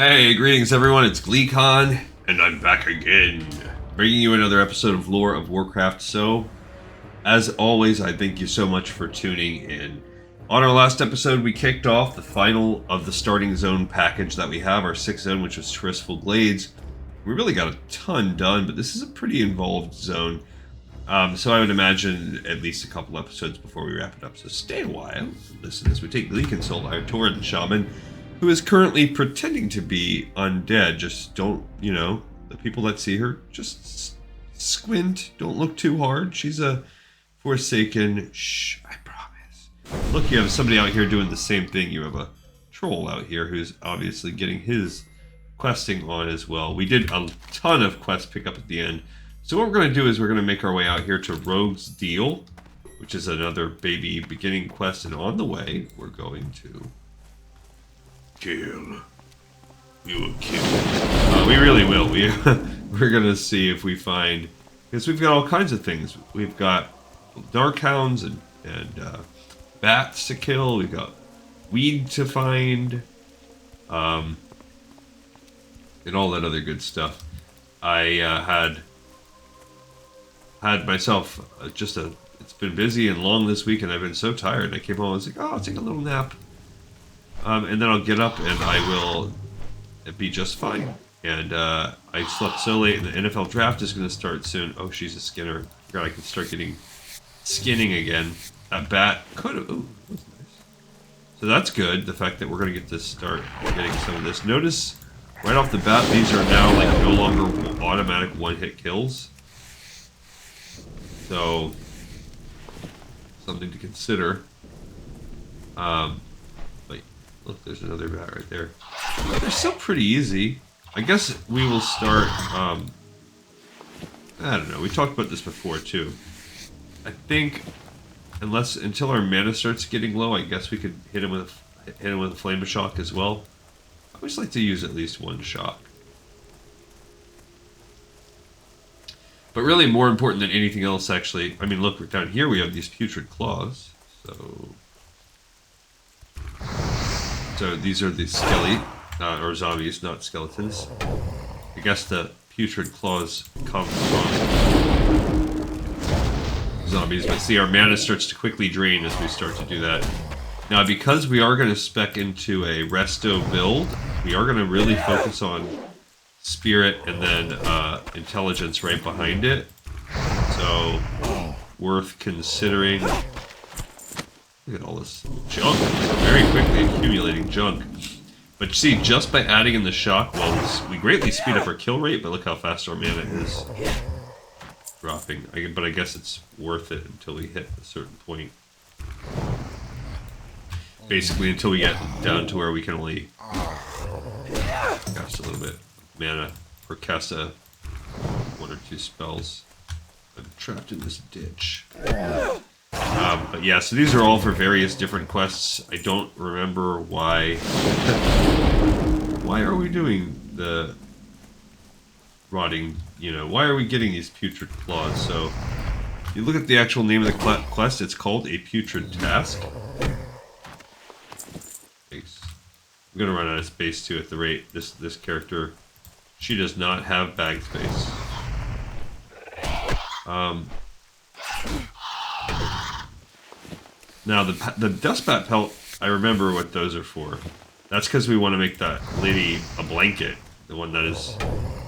Hey, greetings everyone, it's GleeCon, and I'm back again, bringing you another episode of Lore of Warcraft. So, as always, I thank you so much for tuning in. On our last episode, we kicked off the final of the starting zone package that we have, our 6th zone, which was Tirisfal Glades. We really got a ton done, but this is a pretty involved zone. So I would imagine at least a couple episodes before we wrap it up. So stay a while, listen as we take Glee Consult, our Tauren Shaman, who is currently pretending to be undead. Just don't, the people that see her, just squint. Don't look too hard. She's a Forsaken. Shh, I promise. Look, you have somebody out here doing the same thing. You have a troll out here who's obviously getting his questing on as well. We did a ton of quest pickup at the end. So what we're going to do is we're going to make our way out here to Rogue's Deal, which is another baby beginning quest. And on the way, we're going to kill. We will kill. We really will. We're going to see if we find... Because we've got all kinds of things. We've got dark hounds and bats to kill. We've got weed to find. And all that other good stuff. I had myself it's been busy and long this week, and I've been so tired. I came home, I was like, oh, I'll take a little nap. And then I'll get up and I will be just fine. And I slept so late, and the NFL draft is going to start soon. Oh, she's a skinner. I forgot I can start getting skinning again. That bat could have... Ooh, that's nice. So that's good, the fact that we're going to get to start getting some of this. Notice, right off the bat, these are now like no longer automatic one-hit kills. So, something to consider. Wait, look, there's another bat right there. They're still pretty easy. I guess we will start, I don't know, we talked about this before too. I think, until our mana starts getting low, I guess we could hit him with a flame shock as well. I always like to use at least one shock. But really, more important than anything else, actually, I mean, look, down here we have these putrid claws. So these are the or zombies, not skeletons. I guess the putrid claws come from zombies, but see, our mana starts to quickly drain as we start to do that. Now, because we are going to spec into a resto build, we are going to really focus on spirit and then intelligence right behind it. So, worth considering. Look at all this junk. Very quickly accumulating junk. But see, just by adding in the shock, well, we greatly speed up our kill rate, but look how fast our mana is dropping. But I guess it's worth it until we hit a certain point. Basically, until we get down to where we can only cast a little bit of mana or cast one or two spells. I'm trapped in this ditch. But yeah, so these are all for various different quests. I don't remember why. Why are we doing the rotting? Why are we getting these putrid claws? So, you look at the actual name of the quest. It's called a putrid task. I'm gonna run out of space too at the rate this character. She does not have bag space. Now the dust bat pelt, I remember what those are for. That's because we want to make that lady a blanket, the one that is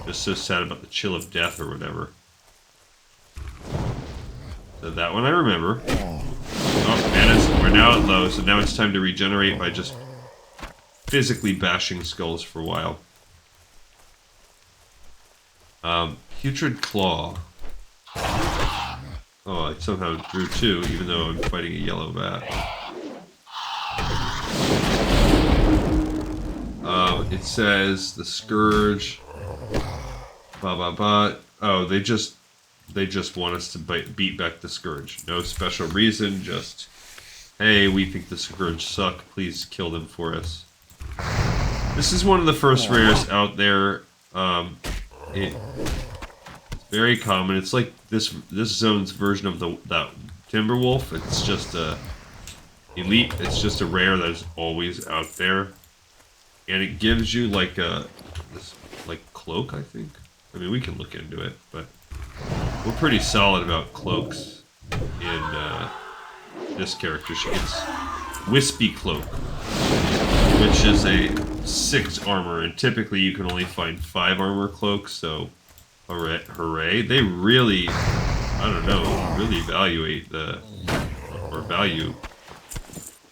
just so sad about the chill of death or whatever. So that one I remember. Oh, and we're now at low, so now it's time to regenerate by just physically bashing skulls for a while. Putrid Claw. Oh, I somehow drew two, even though I'm fighting a yellow bat. It says the Scourge. Oh, they just want us to beat back the Scourge. No special reason, just, hey, we think the Scourge suck, please kill them for us. This is one of the first rares out there. It's very common. It's like this zone's version of that Timberwolf. It's just a elite. It's just a rare that is always out there. and it gives you like this like cloak, I think. I mean, we can look into it, but we're pretty solid about cloaks in this character. She gets Wispy Cloak, which is a 6 armor, and typically you can only find 5 armor cloaks, so hooray. They really, I don't know, really evaluate or value.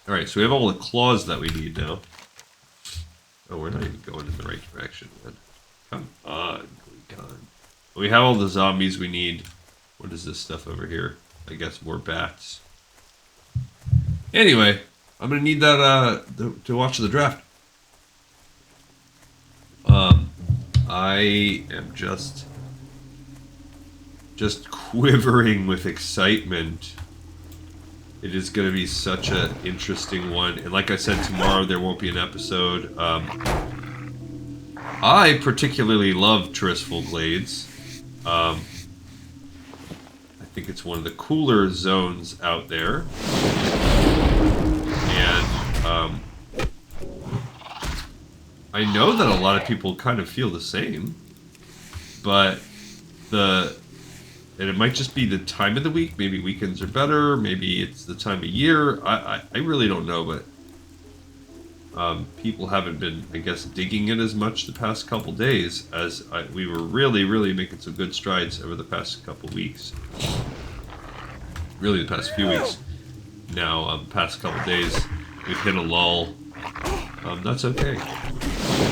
Alright, so we have all the claws that we need now. Oh, we're not even going in the right direction, man. Come on, we have all the zombies we need. What is this stuff over here? I guess more bats. Anyway, I'm gonna need that to watch the draft. I am just quivering with excitement. It is going to be such an interesting one, and like I said, tomorrow there won't be an episode. I particularly love Tirisfal Glades. I think it's one of the cooler zones out there. And I know that a lot of people kind of feel the same, but and it might just be the time of the week. Maybe weekends are better. Maybe it's the time of year. I really don't know, but people haven't been, I guess, digging it as much the past couple days as we were really making some good strides over the past couple weeks. Really, the past few weeks. Now, past couple days, we've hit a lull. That's okay.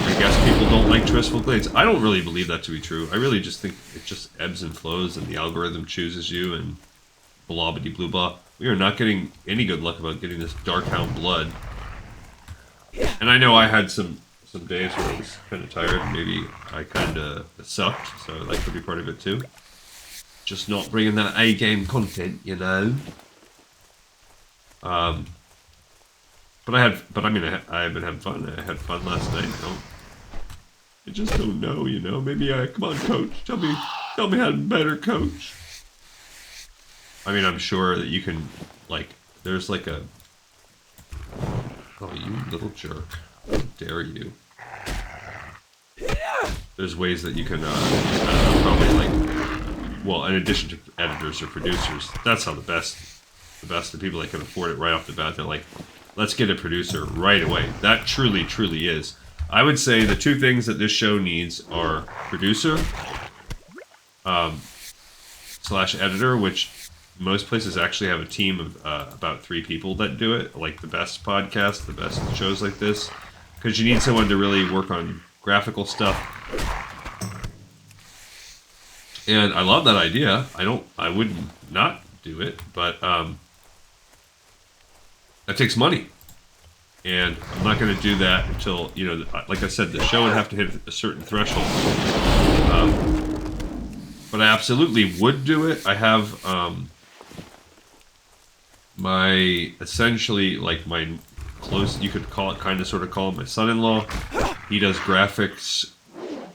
I guess people don't like Tirisfal Glades. I don't really believe that to be true. I really just think it just ebbs and flows, and the algorithm chooses you, and blah bitty blue blah. We are not getting any good luck about getting this Darkhound blood. And I know I had some days where I was kind of tired. Maybe I kind of sucked, so I'd like to be part of it too. Just not bringing that A-game content, you know. But I mean, I've been having fun. I had fun last night. I just don't know, you know. Maybe come on, coach. Tell me how to be better, coach. I mean, I'm sure that you can, like, there's like a. Oh, you little jerk! How dare you? There's ways that you can, I don't know, probably like, well, in addition to editors or producers, that's how the best people that can afford it right off the bat. They're like, let's get a producer right away. That truly is. I would say the 2 things that this show needs are producer, / editor, which most places actually have a team of about 3 people that do it, like the best podcasts, the best shows like this, because you need someone to really work on graphical stuff. And I love that idea. I wouldn't not do it, but that takes money. And I'm not going to do that until, you know, like I said, the show would have to hit a certain threshold. But I absolutely would do it. I have essentially, like, my close, you could call it, sort of call it my son-in-law. He does graphics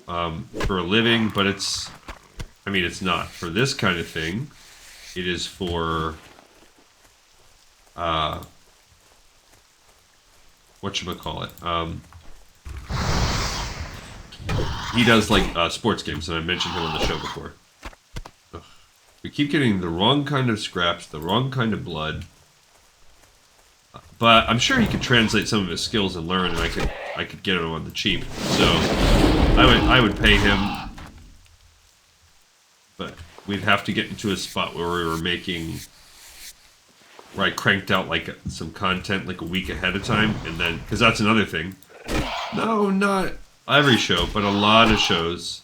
for a living, but it's not for this kind of thing. It is for whatchamacallit. He does like sports games, and I mentioned him on the show before. Ugh. We keep getting the wrong kind of scraps, the wrong kind of blood. But I'm sure he could translate some of his skills and learn, and I could get him on the cheap. So I would pay him, but we'd have to get into a spot where we were where I cranked out like some content like a week ahead of time, and then, because that's another thing. No, not every show, but a lot of shows,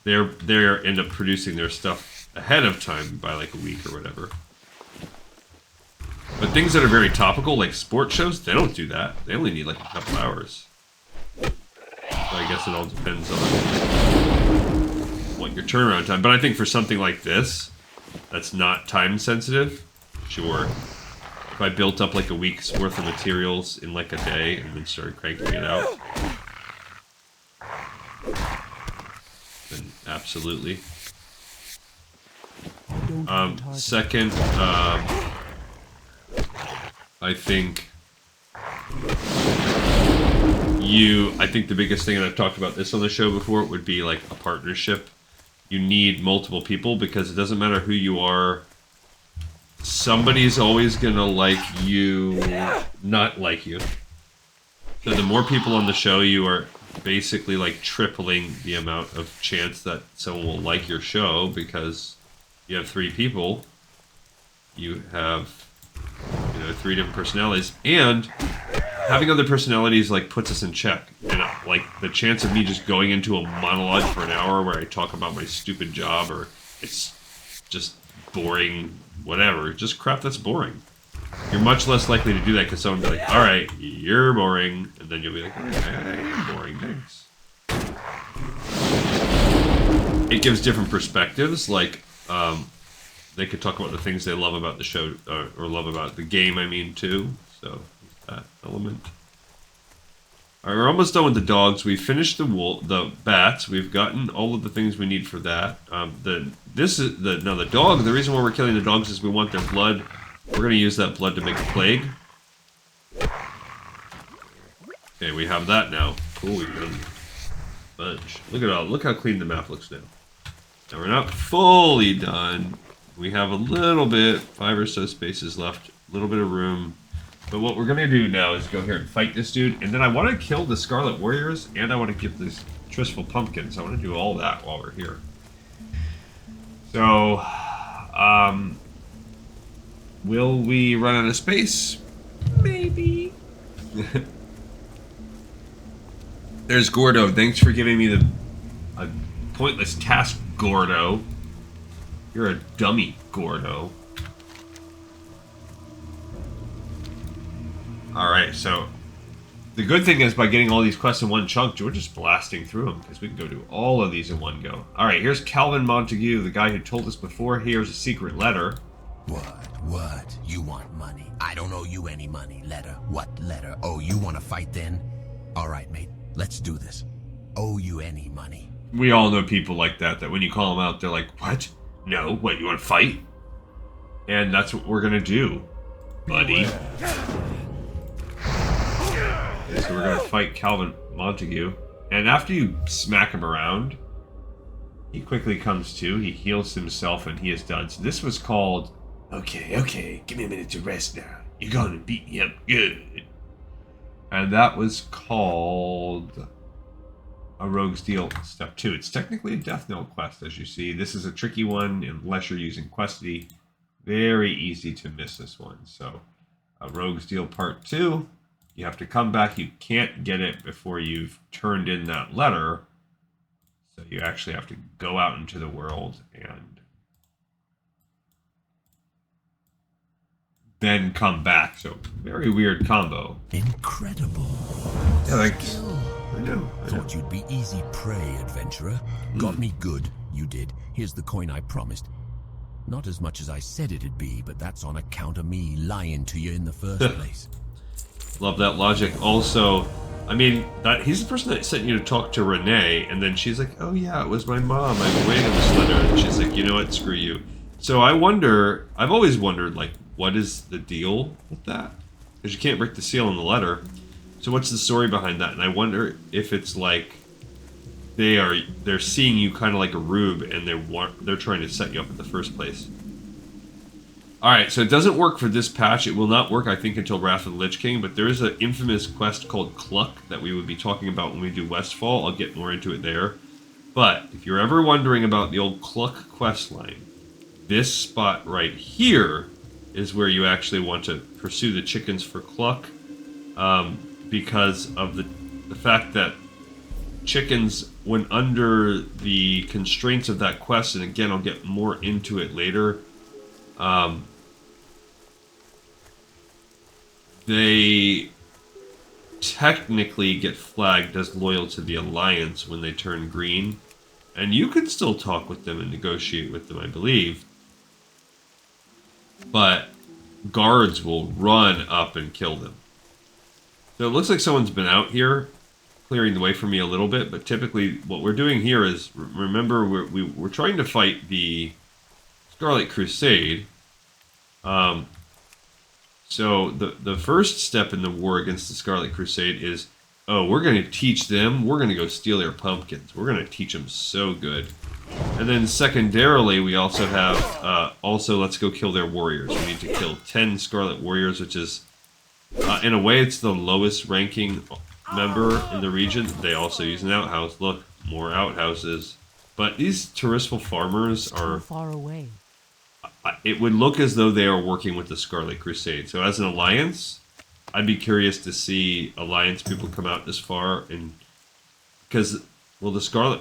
they end up producing their stuff ahead of time by like a week or whatever. But things that are very topical, like sports shows, they don't do that. They only need like a couple hours. So I guess it all depends on what your turnaround time. But I think for something like this, that's not time sensitive, sure. If I built up like a week's worth of materials in like a day and then started cranking it out, then absolutely. Second, I think I think the biggest thing, and I've talked about this on the show before, would be like a partnership. You need multiple people because it doesn't matter who you are. Somebody's always gonna like you, not like you. So the more people on the show, you are basically like tripling the amount of chance that someone will like your show because you have 3 people. You have, 3 different personalities, and having other personalities like puts us in check. And like the chance of me just going into a monologue for an hour where I talk about my stupid job or it's just boring, whatever, just crap that's boring. You're much less likely to do that because someone will be like, all right, you're boring. And then you'll be like, all right, I am boring, thanks. It gives different perspectives. Like, they could talk about the things they love about the show, or love about the game, I mean, too. So, that element. All right, we're almost done with the dogs. We finished the bats. We've gotten all of the things we need for that. The dog. The reason why we're killing the dogs is we want their blood. We're going to use that blood to make a plague. Okay, we have that now. Cool, we've done a bunch. Look how clean the map looks now. Now we're not fully done. We have a little bit, 5 or so spaces left, a little bit of room. But what we're going to do now is go here and fight this dude. And then I want to kill the Scarlet Warriors, and I want to get these Tirisfal pumpkins. I want to do all that while we're here. So, will we run out of space? Maybe. There's Gordo. Thanks for giving me a pointless task, Gordo. You're a dummy, Gordo. Alright, so the good thing is by getting all these quests in one chunk, we're just blasting through them because we can go do all of these in one go. Alright, here's Calvin Montague, the guy who told us before. Here's a secret letter. What? You want money? I don't owe you any money. Letter? What letter? Oh, you want to fight then? Alright, mate, let's do this. Owe you any money? We all know people like that when you call them out, they're like, what? No, what, you want to fight? And that's what we're gonna do, buddy. Okay, so we're gonna fight Calvin Montague. And after you smack him around, he quickly comes to, he heals himself, and he is done. So this was called, okay, give me a minute to rest now. You're gonna beat me up good. And that was called a Rogue's Deal Step 2. It's technically a Death Knell quest, as you see. This is a tricky one unless you're using Questity. Very easy to miss this one. So, a Rogue's Deal Part 2. You have to come back. You can't get it before you've turned in that letter. So you actually have to go out into the world and then come back. So, very weird combo. Incredible. Yeah, thanks. I know. Thought you'd be easy prey, adventurer. Got me good, you did. Here's the coin I promised. Not as much as I said it'd be, but that's on account of me lying to you in the first place. Love that logic. Also, I mean, he's the person that sent you to talk to Renee, and then she's like, oh yeah, it was my mom. I've been waiting on this letter. And she's like, you know what, screw you. So I wonder, I've always wondered, like, what is the deal with that? Because you can't break the seal in the letter. So what's the story behind that? And I wonder if it's like they're seeing you kind of like a rube, and they're trying to set you up in the first place. All right, so it doesn't work for this patch. It will not work, I think, until Wrath of the Lich King. But there is an infamous quest called Cluck that we would be talking about when we do Westfall. I'll get more into it there. But if you're ever wondering about the old Cluck quest line, this spot right here is where you actually want to pursue the chickens for Cluck. Because of the fact that chickens, when under the constraints of that quest, and again, I'll get more into it later, they technically get flagged as loyal to the Alliance when they turn green. And you can still talk with them and negotiate with them, I believe. But guards will run up and kill them. So it looks like someone's been out here, clearing the way for me a little bit, but typically what we're doing here is, remember, we're trying to fight the Scarlet Crusade. So the first step in the war against the Scarlet Crusade is Oh, we're going to teach them. We're going to go steal their pumpkins. We're going to teach them so good. And then secondarily, we also have, let's go kill their warriors. We need to kill 10 Scarlet Warriors, which is, in a way, it's the lowest ranking member in the region. They also use an outhouse. Look, more outhouses. But these Tirisfal farmers are far away. It would look as though they are working with the Scarlet Crusade. So as an alliance, I'd be curious to see alliance people come out this far, and because the Scarlet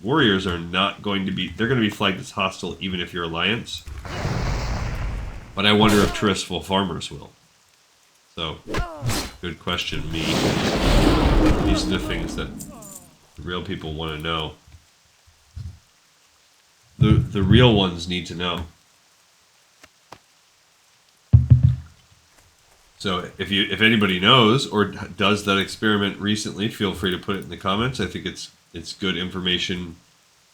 Warriors are not going to be, they're going to be flagged as hostile even if you're alliance. But I wonder if Tirisfal farmers will. So, good question, me. These are the things that the real people want to know. The real ones need to know. So if anybody knows or does that experiment recently, feel free to put it in the comments. I think it's good information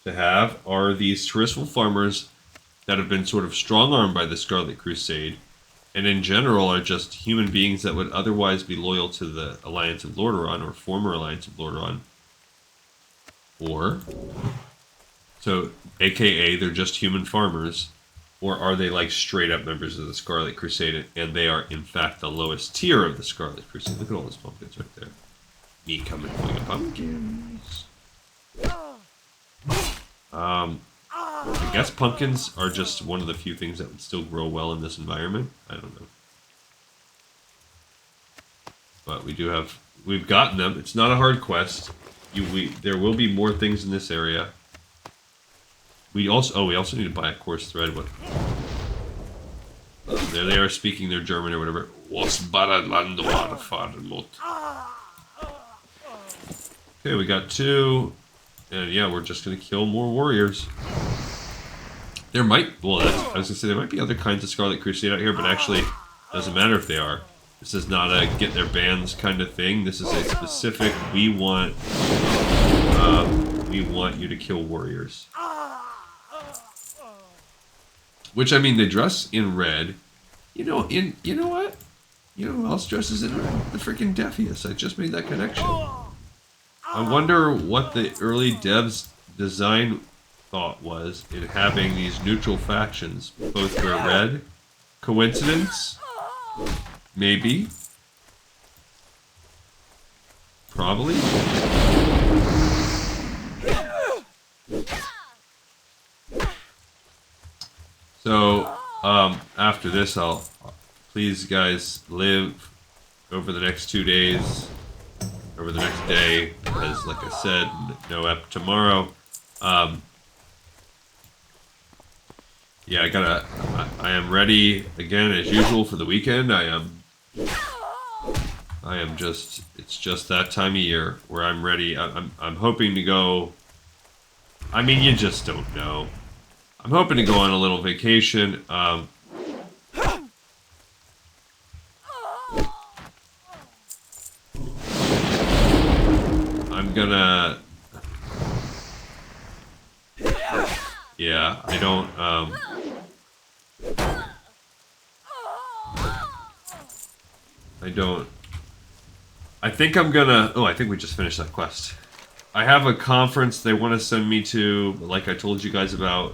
to have. Are these Tirisfal farmers that have been sort of strong-armed by the Scarlet Crusade, and in general are just human beings that would otherwise be loyal to the Alliance of Lordaeron or former Alliance of Lordaeron, or so AKA they're just human farmers? Or are they like straight up members of the Scarlet Crusade and they are in fact the lowest tier of the Scarlet Crusade? Look at all those pumpkins right there. Me coming for the pumpkins. I guess pumpkins are just one of the few things that would still grow well in this environment. I don't know. But we've gotten them. It's not a hard quest. There will be more things in this area. We also need to buy a coarse thread. What? There they are speaking their German or whatever. Okay, we got 2. And yeah, we're just going to kill more warriors. There might, I was going to say, there might be other kinds of Scarlet Crusade out here, but actually, it doesn't matter if they are. This is not a get their bands kind of thing. This is a specific, we want you to kill warriors. Which, I mean, they dress in red. You know what? You know who else dresses in red? The freaking Defius. I just made that connection. I wonder what the early devs' design thought was in having these neutral factions both wear red. Coincidence? Maybe. Probably. So, after this, please guys live over the next 2 days, over the next day, because like I said, no ep tomorrow. Yeah, I am ready again as usual for the weekend. It's just that time of year where I'm ready. I'm hoping to go, I mean, you just don't know. I'm hoping to go on a little vacation. I'm gonna... Yeah, I don't... I think I'm gonna... Oh, I think we just finished that quest. I have a conference they want to send me to, like I told you guys about.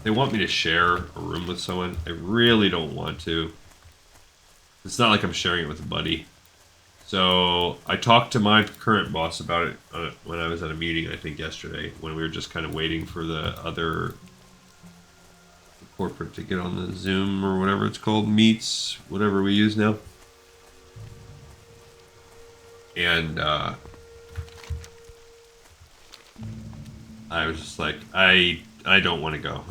They want me to share a room with someone. I really don't want to. It's not like I'm sharing it with a buddy. So I talked to my current boss about it when I was at a meeting, I think yesterday, when we were just kind of waiting for the other corporate to get on the Zoom or whatever it's called, meets, whatever we use now. And I was just like, I don't want to go.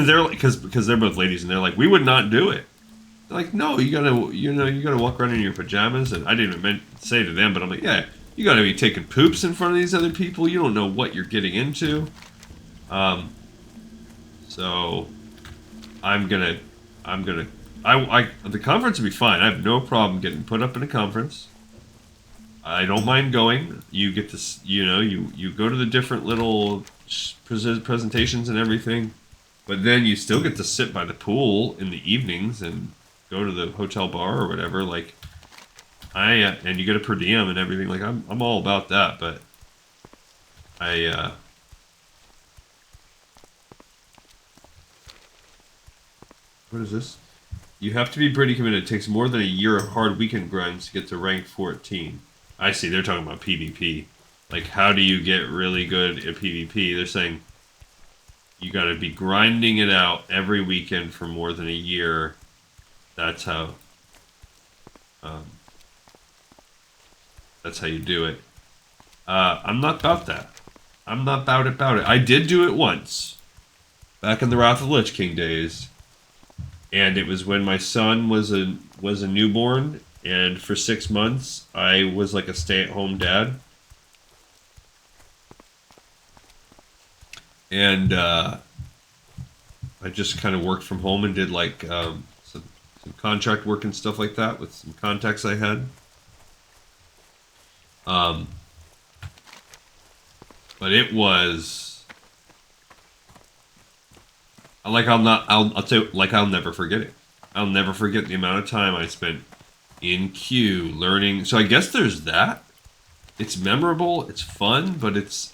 They're like, because they're both ladies, and they're like, we would not do it. They're like, no, you gotta walk around in your pajamas, and I didn't even say to them, but I'm like, yeah, you gotta be taking poops in front of these other people. You don't know what you're getting into. So the conference will be fine. I have no problem getting put up in a conference. I don't mind going. You get to, you go to the different little presentations and everything, but then you still get to sit by the pool in the evenings and go to the hotel bar or whatever. Like, and you get a per diem and everything. Like I'm all about that, but what is this? You have to be pretty committed. It takes more than a year of hard weekend grinds to get to rank 14. I see. They're talking about PvP. Like, how do you get really good at PvP? They're saying you got to be grinding it out every weekend for more than a year. That's how you do it. I'm not about that. I'm not about it. I did do it once, back in the Wrath of Lich King days. And it was when my son was a newborn, and for 6 months I was like a stay-at-home dad. And I just kind of worked from home and did like some contract work and stuff like that with some contacts I had. But it was. I'll tell you, like, I'll never forget it. I'll never forget the amount of time I spent in queue learning. So I guess there's that. It's memorable, it's fun, but it's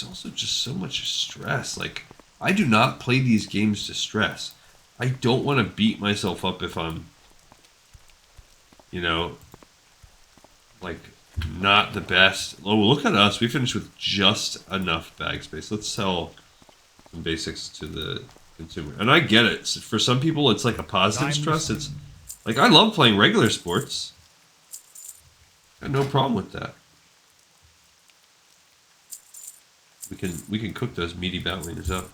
also just so much stress. Like, I do not play these games to stress. I don't want to beat myself up if I'm, like, not the best. Oh, look at us. We finished with just enough bag space. Let's sell some basics to the consumer. And I get it. For some people, it's like a positive stress. It's like, I love playing regular sports. I have no problem with that. We can cook those meaty Batwingers up.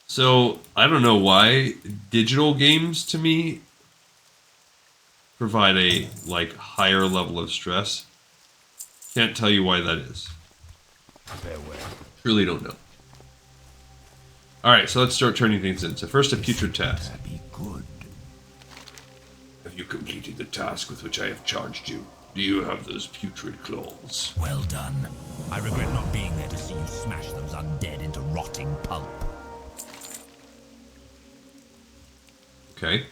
So, I don't know why digital games, to me, provide a, like, higher level of stress. Can't tell you why that is. Really don't know. Alright, so let's start turning things in. So first, a putrid task. Be good. Have you completed the task with which I have charged you? Do you have those putrid claws? Well done. I regret not being there to see you smash those undead into rotting pulp. Okay.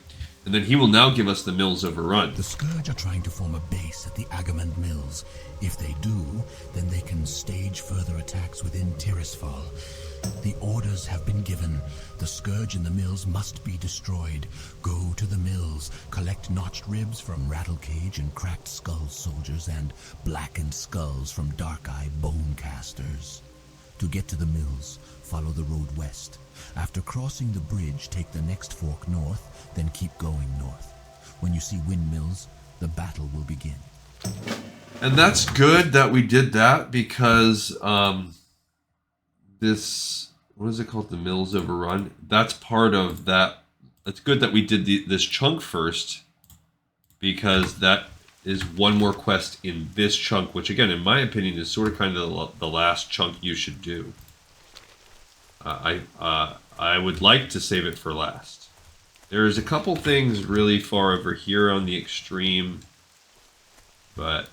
And then he will now give us the Mills Overrun. The Scourge are trying to form a base at the Agamand Mills. If they do, then they can stage further attacks within Tirisfal. The orders have been given. The Scourge in the mills must be destroyed. Go to the mills, collect notched ribs from Rattlecage and Cracked Skull soldiers and blackened skulls from Dark-Eye bone casters. To get to the mills, follow the road west. After crossing the bridge, take the next fork north, then keep going north. When you see windmills, the battle will begin. And that's good that we did that, because this, what is it called, the Mills Overrun? That's part of that. It's good that we did this chunk first, because that is one more quest in this chunk, which again, in my opinion, is sort of kind of the last chunk you should do. I would like to save it for last. There's a couple things really far over here on the extreme, but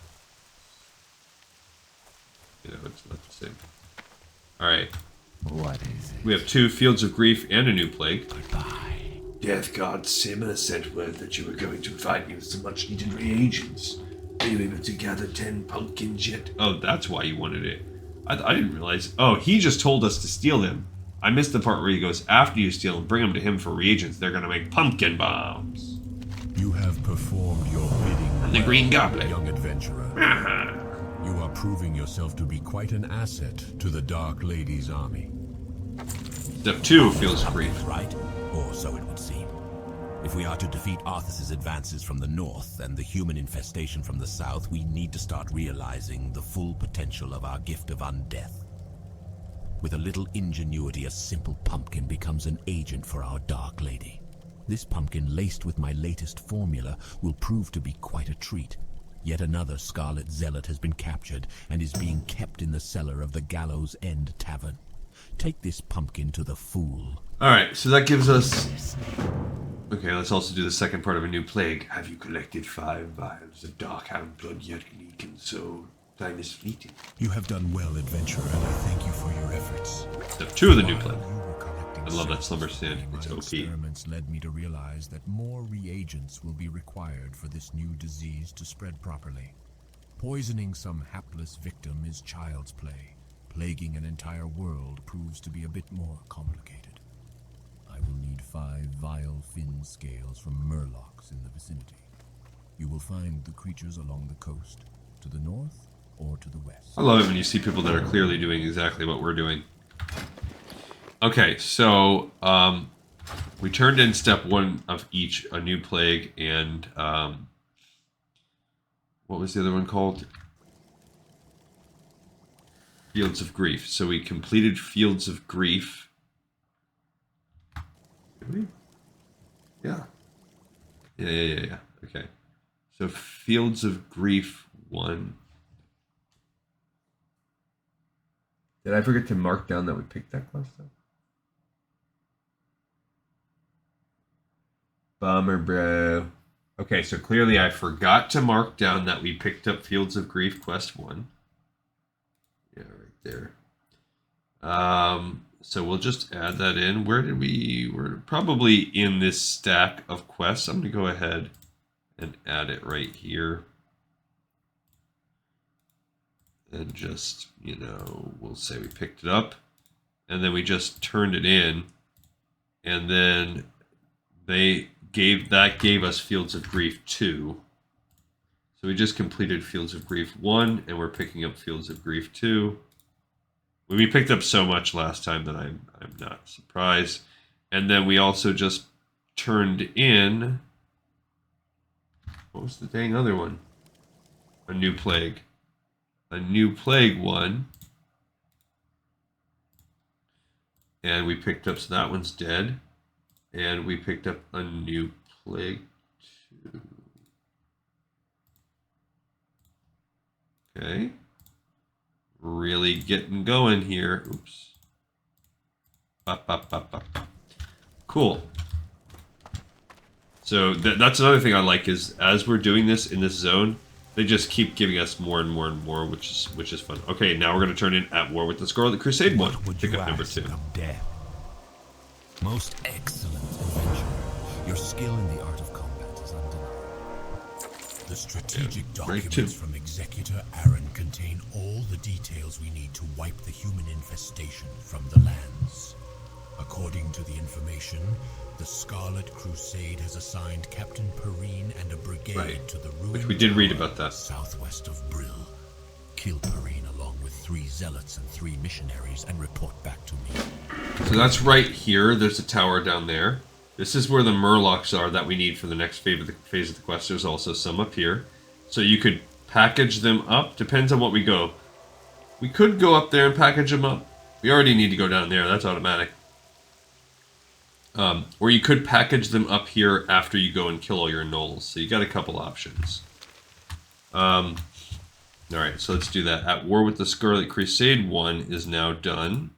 it's not the same. Alright. What is it? We have 2 Fields of Grief and a new plague. Goodbye. Death God Simmer sent word that you were going to provide me with some much needed reagents. Are you able to gather 10 pumpkins yet? Oh, that's why you wanted it. I didn't realize. Oh, he just told us to steal them. I missed the part where he goes, after you steal them, bring them to him for reagents. They're going to make pumpkin bombs. You have performed your bidding. I'm the Green Goblin. Young adventurer. You are proving yourself to be quite an asset to the Dark Lady's army. Step 2, Fields of Grief. Right? Or so it would seem. If we are to defeat Arthas's advances from the north and the human infestation from the south, we need to start realizing the full potential of our gift of undeath. With a little ingenuity, a simple pumpkin becomes an agent for our Dark Lady. This pumpkin, laced with my latest formula, will prove to be quite a treat. Yet another Scarlet Zealot has been captured and is being kept in the cellar of the Gallows End Tavern. Take this pumpkin to the Fool. Alright, so that gives us... Okay, let's also do the second part of a new plague. Have you collected 5 vials of Darkhound blood yet, Leak? And so, time is fleeting. You have done well, adventurer, and I thank you for your efforts. Step 2 of the new plague. You were collecting The love that slumber sand. It's My OP. experiments led me to realize that more reagents will be required for this new disease to spread properly. Poisoning some hapless victim is child's play. Plaguing an entire world proves to be a bit more complicated. I will need 5 vile fin scales from murlocs in the vicinity. You will find the creatures along the coast, to the north or to the west. I love it when you see people that are clearly doing exactly what we're doing. Okay, so we turned in step 1 of each, a new plague, and what was the other one called? Fields of Grief. So we completed Fields of Grief. Did we? Yeah. Yeah. Okay. So Fields of Grief 1. Did I forget to mark down that we picked that quest up? Bummer, bro. Okay, so clearly I forgot to mark down that we picked up Fields of Grief quest 1. Yeah, right there. So we'll just add that in. We're probably in this stack of quests. I'm going to go ahead and add it right here. And just, we'll say we picked it up. And then we just turned it in. And then that gave us Fields of Grief 2. So we just completed Fields of Grief 1, and we're picking up Fields of Grief 2. We picked up so much last time that I'm not surprised. And then we also just turned in, what was the dang other one? A new plague. A new plague 1. And we picked up, so that one's dead. And we picked up a new plague 2. Okay. Really getting going here. Oops. Cool. So that's another thing I like is as we're doing this in this zone, they just keep giving us more and more and more, which is fun. Okay, now we're going to turn in At War with the Scarlet Crusade 1. Pick up number 2. Death? Most excellent adventure. Your skill in the art of combat is undeniable. The strategic documents from Executor Aaron contain all the details we need to wipe the human infestation from the lands. According to the information, the Scarlet Crusade has assigned Captain Perrine and a brigade to the ruined which we did read about that. Southwest of Brill. Kill Perrine along with 3 zealots and 3 missionaries and report back to me. So that's right here. There's a tower down there. This is where the murlocs are that we need for the next phase of the quest. There's also some up here. So you could package them up. Depends on what we go. We could go up there and package them up. We already need to go down there. That's automatic. Or you could package them up here after you go and kill all your gnolls. So you got a couple options. Alright, so let's do that. At War with the Scarlet Crusade 1 is now done.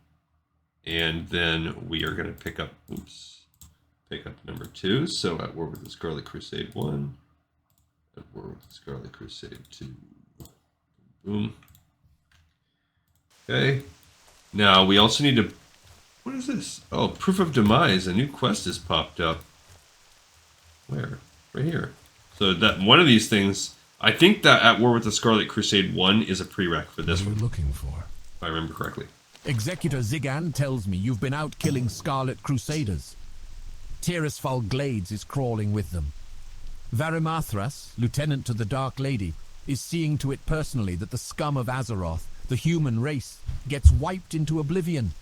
And then we are going to pick up number 2. So At War with the Scarlet Crusade 1. At War with the Scarlet Crusade 2. Boom. Okay. Now we also need to... What is this? Oh, Proof of Demise. A new quest has popped up. Where? Right here. So that one of these things... I think that At War with the Scarlet Crusade 1 is a prereq for this one. What are you looking for? If I remember correctly. Executor Zigan tells me you've been out killing Scarlet Crusaders. Tirisfal Glades is crawling with them. Varimathras, lieutenant to the Dark Lady, is seeing to it personally that the scum of Azeroth, the human race, gets wiped into oblivion.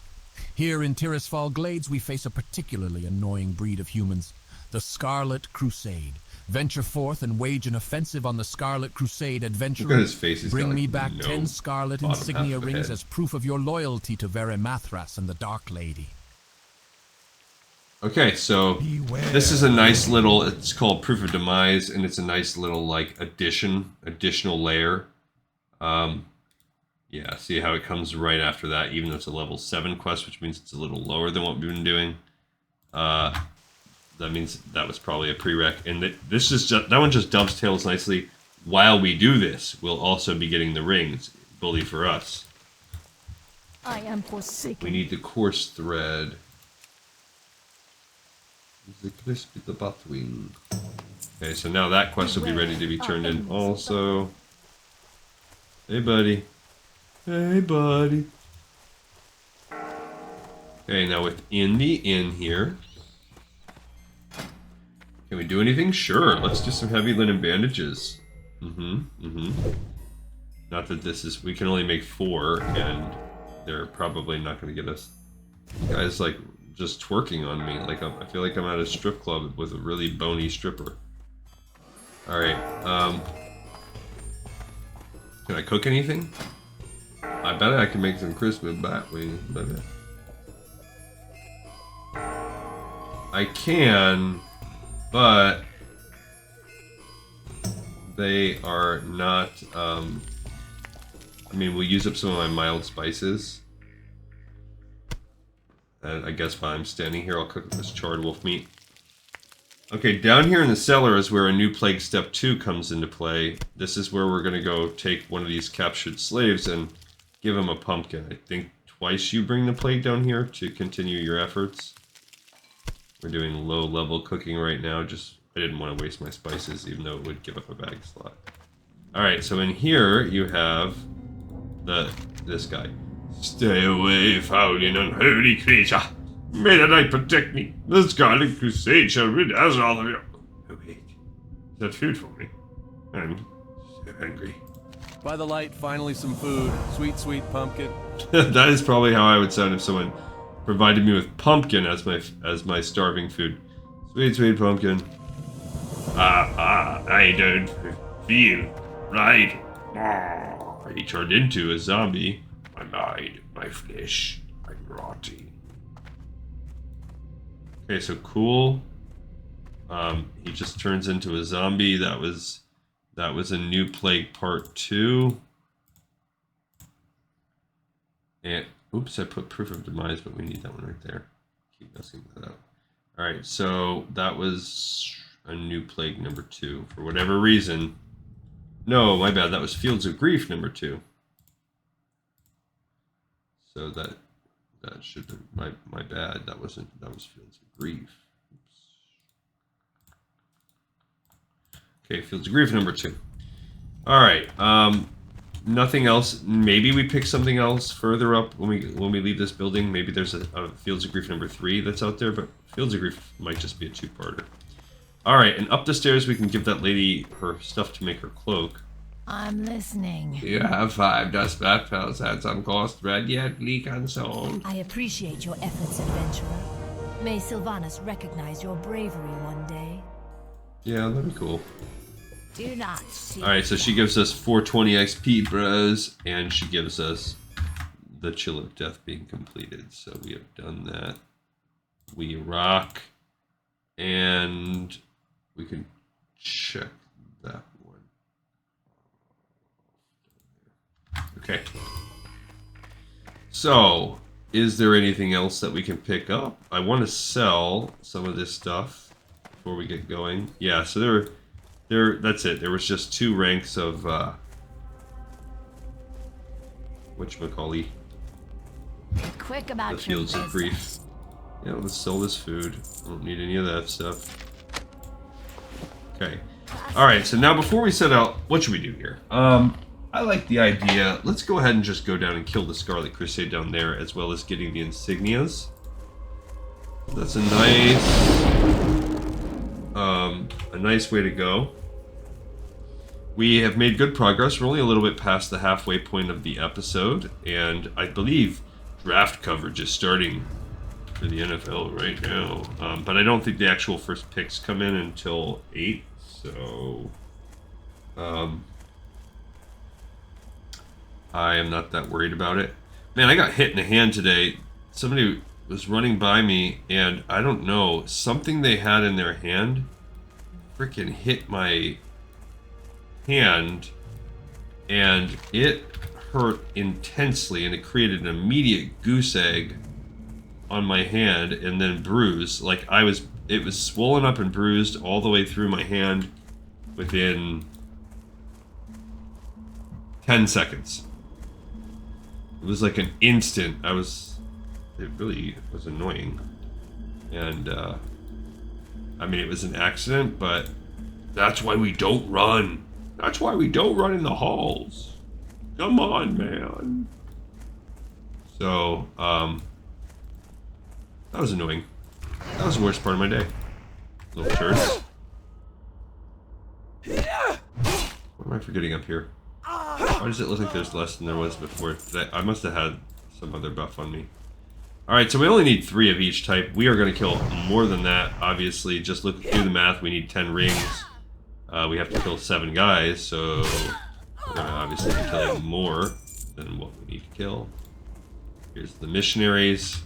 Here in Tirisfal Glades we face a particularly annoying breed of humans, the Scarlet Crusade. Venture forth and wage an offensive on the Scarlet Crusade adventurers. Look at his face. He's Bring got, me back no 10 Scarlet bottom insignia half of rings head. as proof of your loyalty to Varimathras and the Dark Lady. Okay, so this is a nice little, it's called Proof of Demise, and it's a nice little, like, additional layer. Yeah, see how it comes right after that, even though it's a level 7 quest, which means it's a little lower than what we've been doing. That means that was probably a prereq, and that one just dovetails nicely. While we do this, we'll also be getting the rings, bully for us. I am forsaken. We need the course thread. The crispy the Batwing. Okay, so now that quest will be ready to be turned in also. Hey, buddy. Hey, buddy. Okay, now within the inn here. Can we do anything? Sure, let's do some heavy linen bandages. Not that this is... We can only make 4, and they're probably not going to get us... The guy's, like, just twerking on me. Like, I feel like I'm at a strip club with a really bony stripper. Alright, can I cook anything? I bet I can make some crispy batwing, but... I can, but... They are not, I mean, we'll use up some of my mild spices. And I guess while I'm standing here, I'll cook this charred wolf meat. Okay, down here in the cellar is where a new plague step 2 comes into play. This is where we're going to go take one of these captured slaves and give him a pumpkin. I think twice you bring the plague down here to continue your efforts. We're doing low-level cooking right now. Just I didn't want to waste my spices, even though it would give up a bag slot. Alright, so in here you have this guy. Stay away, foul and unholy creature. May the night protect me. The Scarlet Crusade shall rid us all of you. Oh wait, is that food for me? I'm so hungry. By the light, finally some food. Sweet, sweet pumpkin. That is probably how I would sound if someone provided me with pumpkin as my starving food. Sweet, sweet pumpkin. I don't feel right. He turned into a zombie. My mind, my flesh, I'm rotting. Okay, so cool. He just turns into a zombie. That was a new plague part 2. And oops, I put proof of demise, but we need that one right there. Keep messing that up. All right, so that was a new plague number 2 for whatever reason. No, my bad. That was Fields of Grief number 2. So that should have my bad. That was Fields of Grief. Oops. Okay, Fields of Grief number 2. All right. Nothing else. Maybe we pick something else further up when we leave this building. Maybe there's a Fields of Grief number 3 that's out there, but Fields of Grief might just be a 2-parter. All right, and up the stairs we can give that lady her stuff to make her cloak. I'm listening. You have 5 dust bat pelts. Had some coarse thread yet leak unsold. I appreciate your efforts, adventurer. May Sylvanas recognize your bravery one day. Yeah, that'd be cool. Do not see. All right, so she gives us 420 XP, bros, and she gives us the Chill of Death being completed. So we have done that. We rock, and we can check that one. Okay. So, is there anything else that we can pick up? I want to sell some of this stuff before we get going. Yeah, so that's it. There was just 2 ranks of whatchamacallit? Quick about The Fields your of Grief. business. Yeah, let's sell this food. I don't need any of that stuff. Okay. Alright, so now before we set out, what should we do here? I like the idea. Let's go ahead and just go down and kill the Scarlet Crusade down there, as well as getting the insignias. That's a nice way to go. We have made good progress. We're only a little bit past the halfway point of the episode, and I believe draft coverage is starting for the NFL right now. But I don't think the actual first picks come in until 8, so I am not that worried about it. Man, I got hit in the hand today. Somebody was running by me, and I don't know, something they had in their hand freaking hit my hand, and it hurt intensely, and it created an immediate goose egg on my hand, and then bruise. Like it was swollen up and bruised all the way through my hand within 10 seconds. It was like an instant. It really was annoying. And I mean, it was an accident, but that's why we don't run. That's why we don't run in the halls. Come on, man. So, that was annoying. That was the worst part of my day. Little turds. What am I forgetting up here? Why does it look like there's less than there was before? I must have had some other buff on me. Alright, so we only need 3 of each type. We are going to kill more than that, obviously. Just look through the math, we need 10 rings. We have to kill 7 guys, so we're going to obviously be killing more than what we need to kill. Here's the missionaries,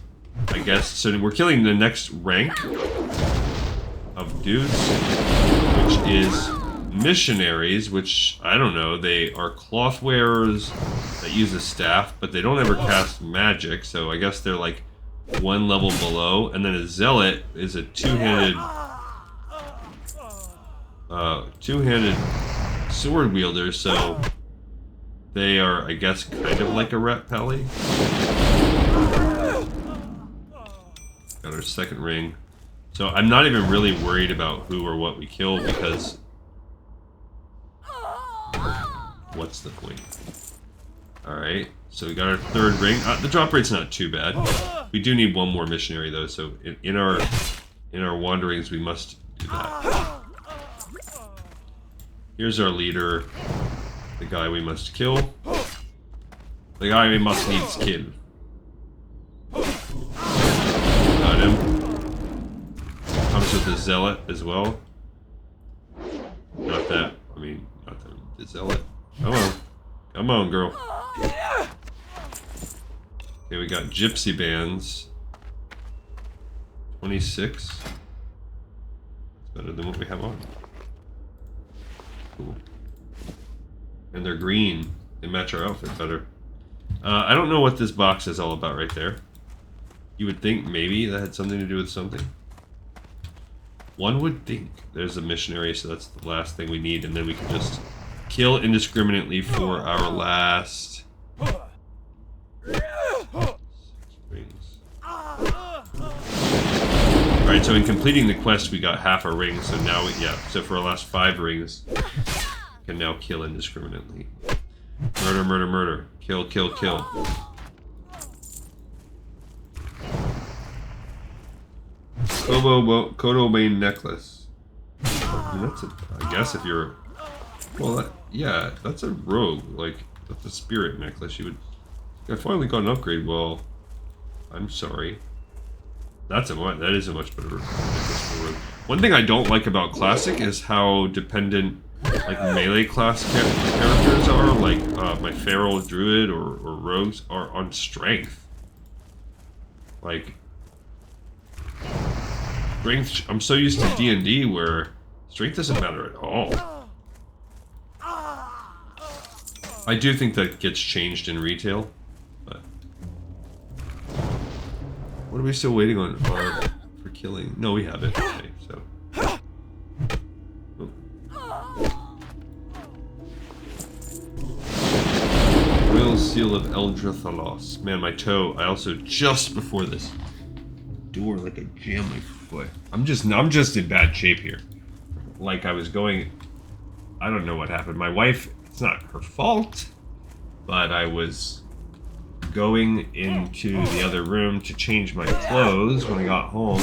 I guess. So we're killing the next rank of dudes, which is missionaries, which, I don't know, they are cloth wearers that use a staff, but they don't ever cast magic, so I guess they're like 1 level below. And then a zealot is a two-handed sword wielder, so they are, I guess, kind of like a ret pally. Got our second ring. So I'm not even really worried about who or what we kill, because what's the point? Alright, so we got our third ring. The drop rate's not too bad. We do need 1 more missionary though, so in our wanderings we must do that. Here's our leader, the guy we must kill. The guy we must needs kill. Got him. Comes with the zealot as well. Not that, I mean, not the zealot. Come on. Come on, girl. Okay, we got gypsy bands. 26. That's better than what we have on. Cool. And they're green. They match our outfit better. I don't know what this box is all about right there. You would think maybe that had something to do with something. One would think. There's a missionary, so that's the last thing we need, and then we can just kill indiscriminately for our last 6 rings. Alright, so in completing the quest we got half our rings, so now so for our last 5 rings we can now kill indiscriminately. Murder, murder, murder. Kill, kill, kill. Kodo Bane necklace. I mean, that's I guess if you're... Well, yeah, that's a rogue. Like, that's a spirit necklace. You would... I finally got an upgrade. Well, I'm sorry. That is a much better necklace for rogue. One thing I don't like about Classic is how dependent, like, melee class characters are. Like, my Feral Druid or rogues are on strength. Like... Strength, I'm so used to D&D where strength doesn't matter at all. I do think that gets changed in retail, but... What are we still waiting on for killing? No, we have it. Okay, so... Oh. Royal Seal of Eldrathalos. Man, my toe, I also, just before this door, like I jammed my foot. I'm just in bad shape here. Like I was going, I don't know what happened. My wife, it's not her fault, but I was going into the other room to change my clothes when I got home.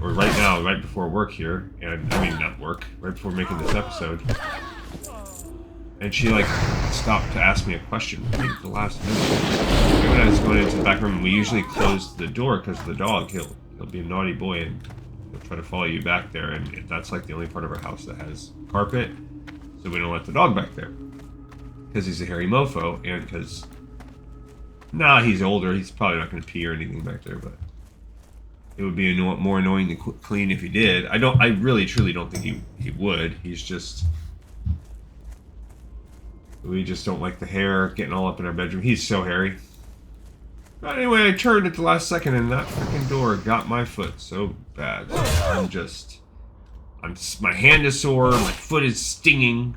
Or right before work here, and I mean not work, right before making this episode. And she like stopped to ask me a question right at the last minute. Right when I was going into the back room, we usually close the door because the dog, he'll be a naughty boy and he'll try to follow you back there. And that's like the only part of our house that has carpet, so we don't let the dog back there because he's a hairy mofo, and because he's older, he's probably not going to pee or anything back there, but it would be more annoying to clean if he did. I really truly don't think he would. He's just... We just don't like the hair getting all up in our bedroom. He's so hairy. But anyway, I turned at the last second and that freaking door got my foot so bad. My hand is sore, my foot is stinging.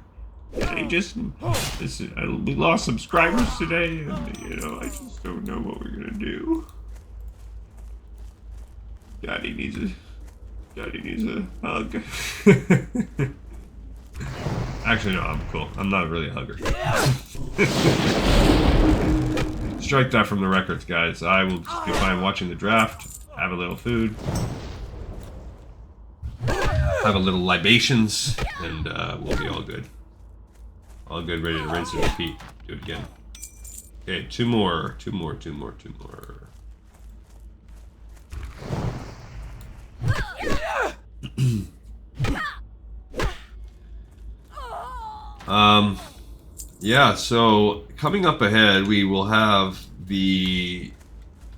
And we lost subscribers today, and I just don't know what we're gonna do. Daddy needs a hug. Actually, no, I'm cool. I'm not really a hugger. Strike that from the records, guys. I will just be fine watching the draft, have a little food, have a little libations, and we'll be all good. All good, ready to rinse and repeat. Do it again. Okay, two more. Yeah, so coming up ahead, we will have the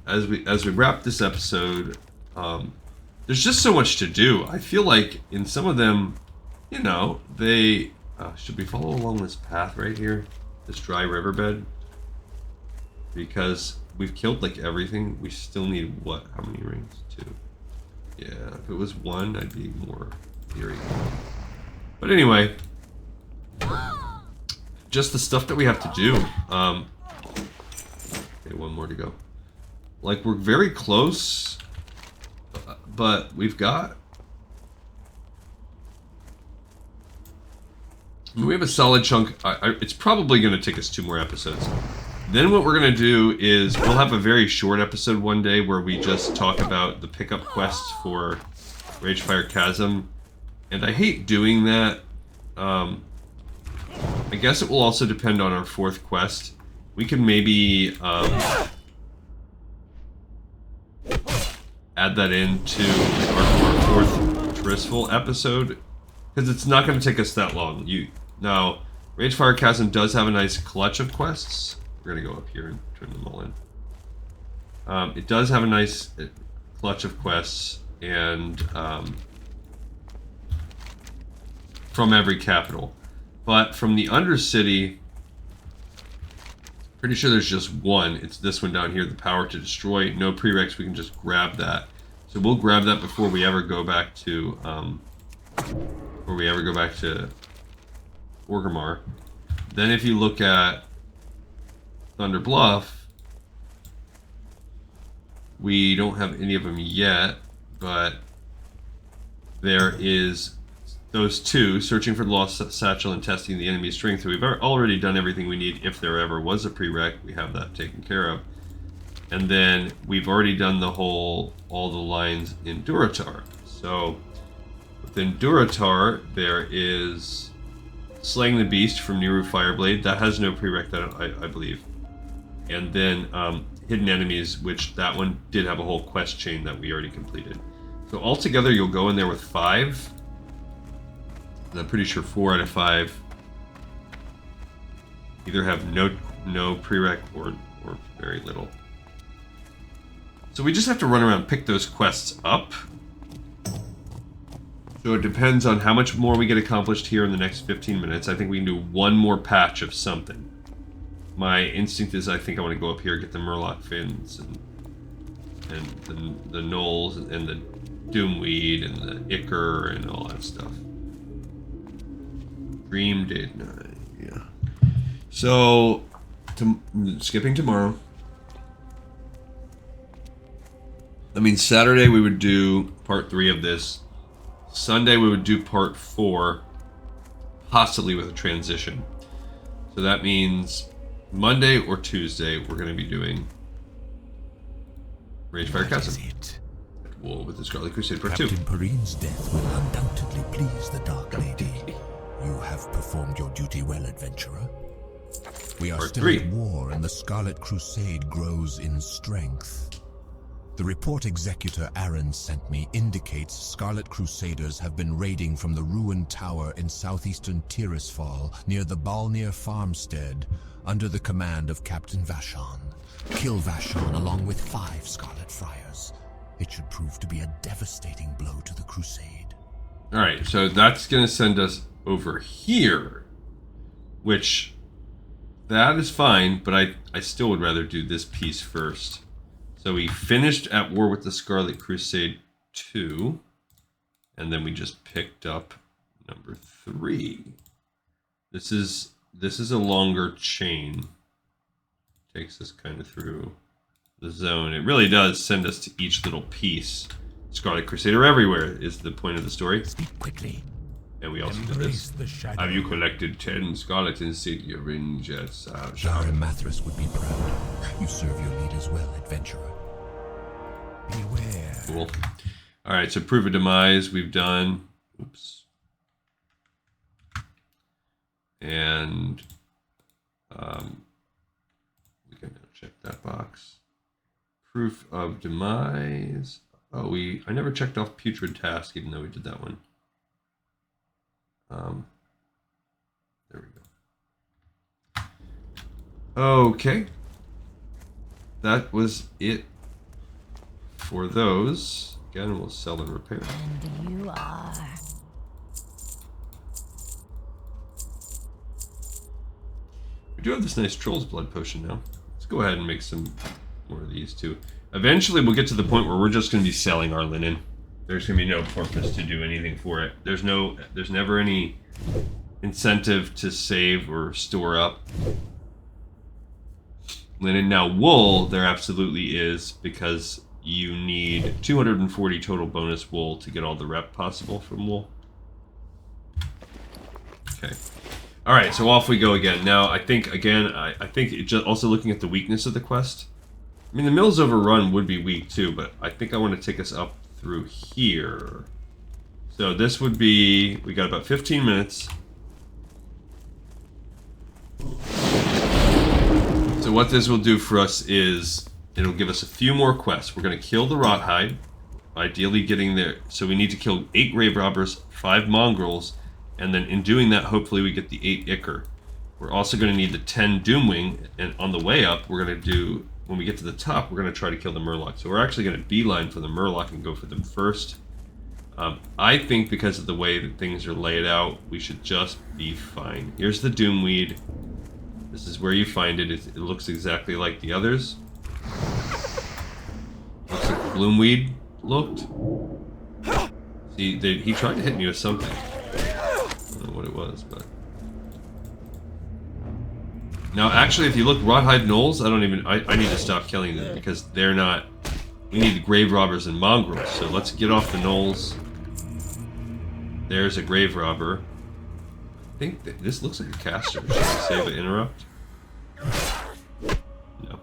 as we wrap this episode, there's just so much to do. I feel like in some of them, you know, they should we follow along this path right here, this dry riverbed, because we've killed like everything. We still need what? How many rings? 2. Yeah, if it was 1, I'd be more theory. But anyway, just the stuff that we have to do. Okay, 1 more to go. Like, we're very close, but we've got... we have a solid chunk. It's probably going to take us 2 more episodes. Then what we're going to do is we'll have a very short episode one day where we just talk about the pickup quests for Ragefire Chasm. And I hate doing that. I guess it will also depend on our 4th quest. We can maybe add that into our 4th Tirisfal episode, because it's not going to take us that long. Now, Ragefire Chasm does have a nice clutch of quests. We're going to go up here and turn them all in. It does have a nice clutch of quests, and from every capital. But from the Undercity, pretty sure there's just 1. It's this one down here, the power to destroy. No prereqs, we can just grab that. So we'll grab that before we ever go back to Orgrimmar. Then if you look at Thunder Bluff, we don't have any of them yet, but there is those 2, searching for the lost satchel and testing the enemy's strength. So we've already done everything we need. If there ever was a prereq, we have that taken care of. And then we've already done all the lines in Durotar. So within Durotar, there is Slaying the Beast from Niru Fireblade. That has no prereq, I believe. And then Hidden Enemies, which that one did have a whole quest chain that we already completed. So altogether, you'll go in there with 5. And I'm pretty sure 4 out of 5 either have no prereq or very little. So we just have to run around and pick those quests up. So it depends on how much more we get accomplished here in the next 15 minutes. I think we can do 1 more patch of something. My instinct is I think I want to go up here, get the Murloc fins and the Knolls and the Doomweed and the Ichor and all that stuff. Dream Date Night, yeah. So, skipping tomorrow. I mean, Saturday we would do part 3 of this. Sunday we would do part 4, possibly with a transition. So that means Monday or Tuesday we're going to be doing Ragefire Chasm. At war with the Scarlet Crusade part 2. Captain Perrine's death will undoubtedly please the Dark Lady. You have performed your duty well, adventurer. We are Part still 3. at war, and the Scarlet Crusade grows in strength. The report Executor Aaron sent me indicates Scarlet Crusaders have been raiding from the ruined tower in southeastern Tirisfal near the Balnir farmstead under the command of Captain Vashon. Kill Vashon along with 5 Scarlet Friars. It should prove to be a devastating blow to the Crusade. Alright, so that's going to send us over here, which that is fine, but I still would rather do this piece first. So we finished at war with the Scarlet Crusade 2, and then we just picked up number 3. This is a longer chain. Takes us kind of through the zone. It really does send us to each little piece. Scarlet Crusader everywhere is the point of the story. Speak quickly. And we also did Embrace this. the shadow. Have you collected 10 Scarlet Insignia Rangers? Mathras would be proud. You serve your leaders well, adventurer. Beware. Cool. Alright, so prove a demise we've done. Oops. And we can check that box. Proof of demise. Oh, I never checked off putrid task, even though we did that one. There we go. Okay. That was it for those. Again, we'll sell and repair. And you are. We do have this nice Troll's Blood potion now. Let's go ahead and make some more of these too. Eventually, we'll get to the point where we're just going to be selling our linen. There's going to be no purpose to do anything for it. There's never any incentive to save or store up linen. Now, wool, there absolutely is, because you need 240 total bonus wool to get all the rep possible from wool. Okay. All right, so off we go again. Now, I think it just also looking at the weakness of the quest. I mean, the Mills Overrun would be weak too, but I think I want to take us up through here. So this would be, we got about 15 minutes. So what this will do for us is, it'll give us a few more quests. We're going to kill the Rothhide, ideally getting there. So we need to kill 8 Graverobbers, 5 Mongrels, and then in doing that, hopefully we get the 8 Ichor. We're also going to need the 10 Doomwing, and on the way up, we're going to do, when we get to the top, we're going to try to kill the Murloc. So we're actually going to beeline for the Murloc and go for them first. I think because of the way that things are laid out, we should just be fine. Here's the Doomweed. This is where you find it. It looks exactly like the others. Looks like Bloomweed looked. See, he tried to hit me with something. I don't know what it was, but... Now, actually, if you look, Rothhide Gnolls, I need to stop killing them because they're not... We need the Graverobbers and Mongrels, so let's get off the Gnolls. There's a Graverobber. I think this looks like a caster. Should I save an interrupt? No.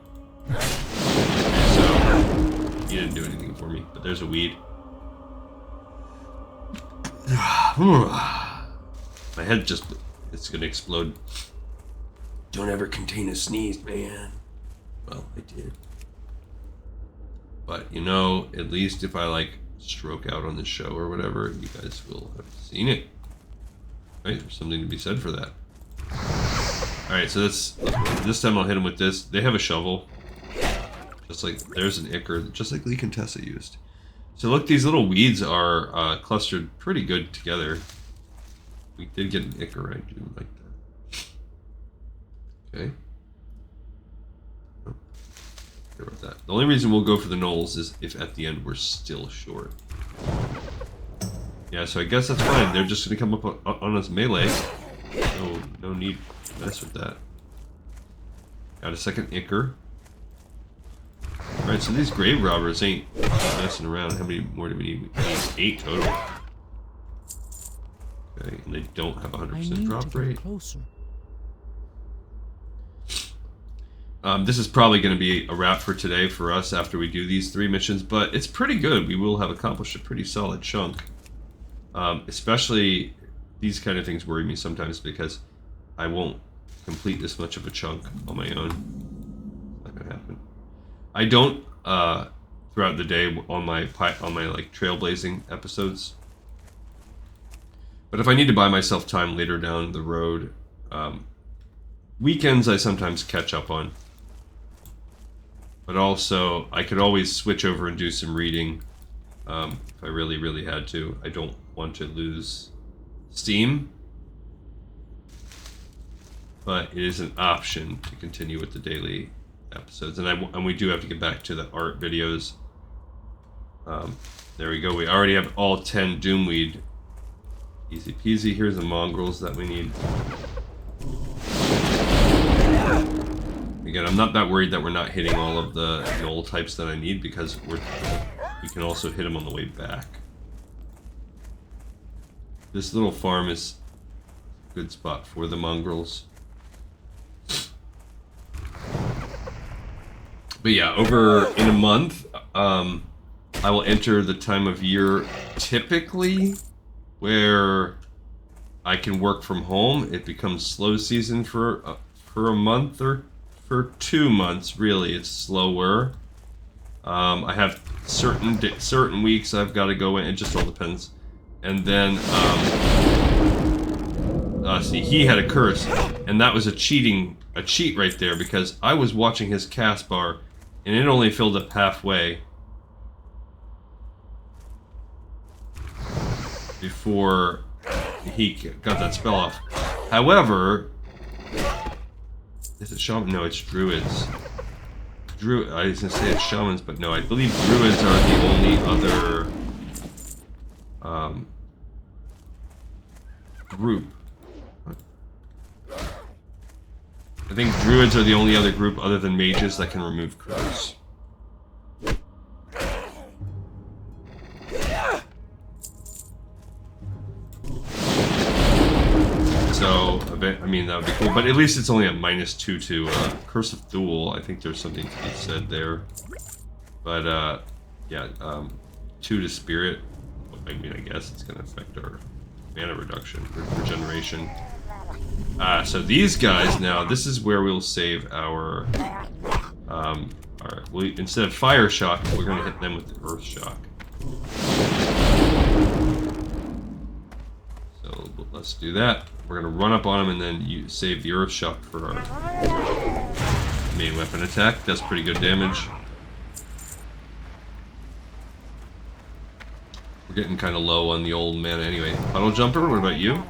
So, he didn't do anything for me, but there's a weed. My head just... It's gonna explode. Don't ever contain a sneeze, man. Well, I did. But, you know, at least if I, like, stroke out on the show or whatever, you guys will have seen it. Right? There's something to be said for that. Alright, so this time I'll hit him with this. They have a shovel. Just like, there's an Ichor, just like Lee Contessa used. So look, these little weeds are clustered pretty good together. We did get an Ichor, I do like that. Okay. Oh, care about that. The only reason we'll go for the Gnolls is if at the end we're still short. Yeah, so I guess that's fine. They're just going to come up on us melee. No need to mess with that. Got a second Ichor. Alright, so these Graverobbers ain't messing around. How many more do we need? We need 8 total. Okay, and they don't have 100% drop rate. This is probably going to be a wrap for today for us after we do these 3 missions, but it's pretty good. We will have accomplished a pretty solid chunk. Especially these kind of things worry me sometimes because I won't complete this much of a chunk on my own. It's not gonna happen. I don't throughout the day on my like trailblazing episodes. But if I need to buy myself time later down the road, weekends I sometimes catch up on. But also I could always switch over and do some reading if I really had to. I don't want to lose steam. But it is an option to continue with the daily episodes, and we do have to get back to the art videos. There we go. We already have all 10 Doomweed. Easy peasy. Here's the Mongrels that we need. Again, I'm not that worried that we're not hitting all of the Gnoll types that I need because we can also hit him on the way back. This little farm is a good spot for the mongrels. But yeah, over in a month, I will enter the time of year typically where I can work from home. It becomes slow season for a month or for 2 months. Really, it's slower. I have certain weeks I've got to go in. It just all depends. And then see, he had a curse, and that was a cheat right there, because I was watching his cast bar, and it only filled up halfway before he got that spell off. However, is it shaman? No, it's druids. I was gonna say it's shamans, but no, I believe druids are the only other group. I think druids are the only other group other than mages that can remove curse. So, I mean, that would be cool. But at least it's only a -2 to Curse of Thule. I think there's something to be said there. But, yeah, 2 to Spirit. I mean, I guess it's going to affect our mana reduction, regeneration. So these guys now, this is where we'll save our, instead of Fire Shock, we're going to hit them with the Earth Shock. So let's do that. We're going to run up on them and then save the Earth Shock for our main weapon attack. That's pretty good damage. We're getting kind of low on the old mana anyway. Puddle Jumper, what about you?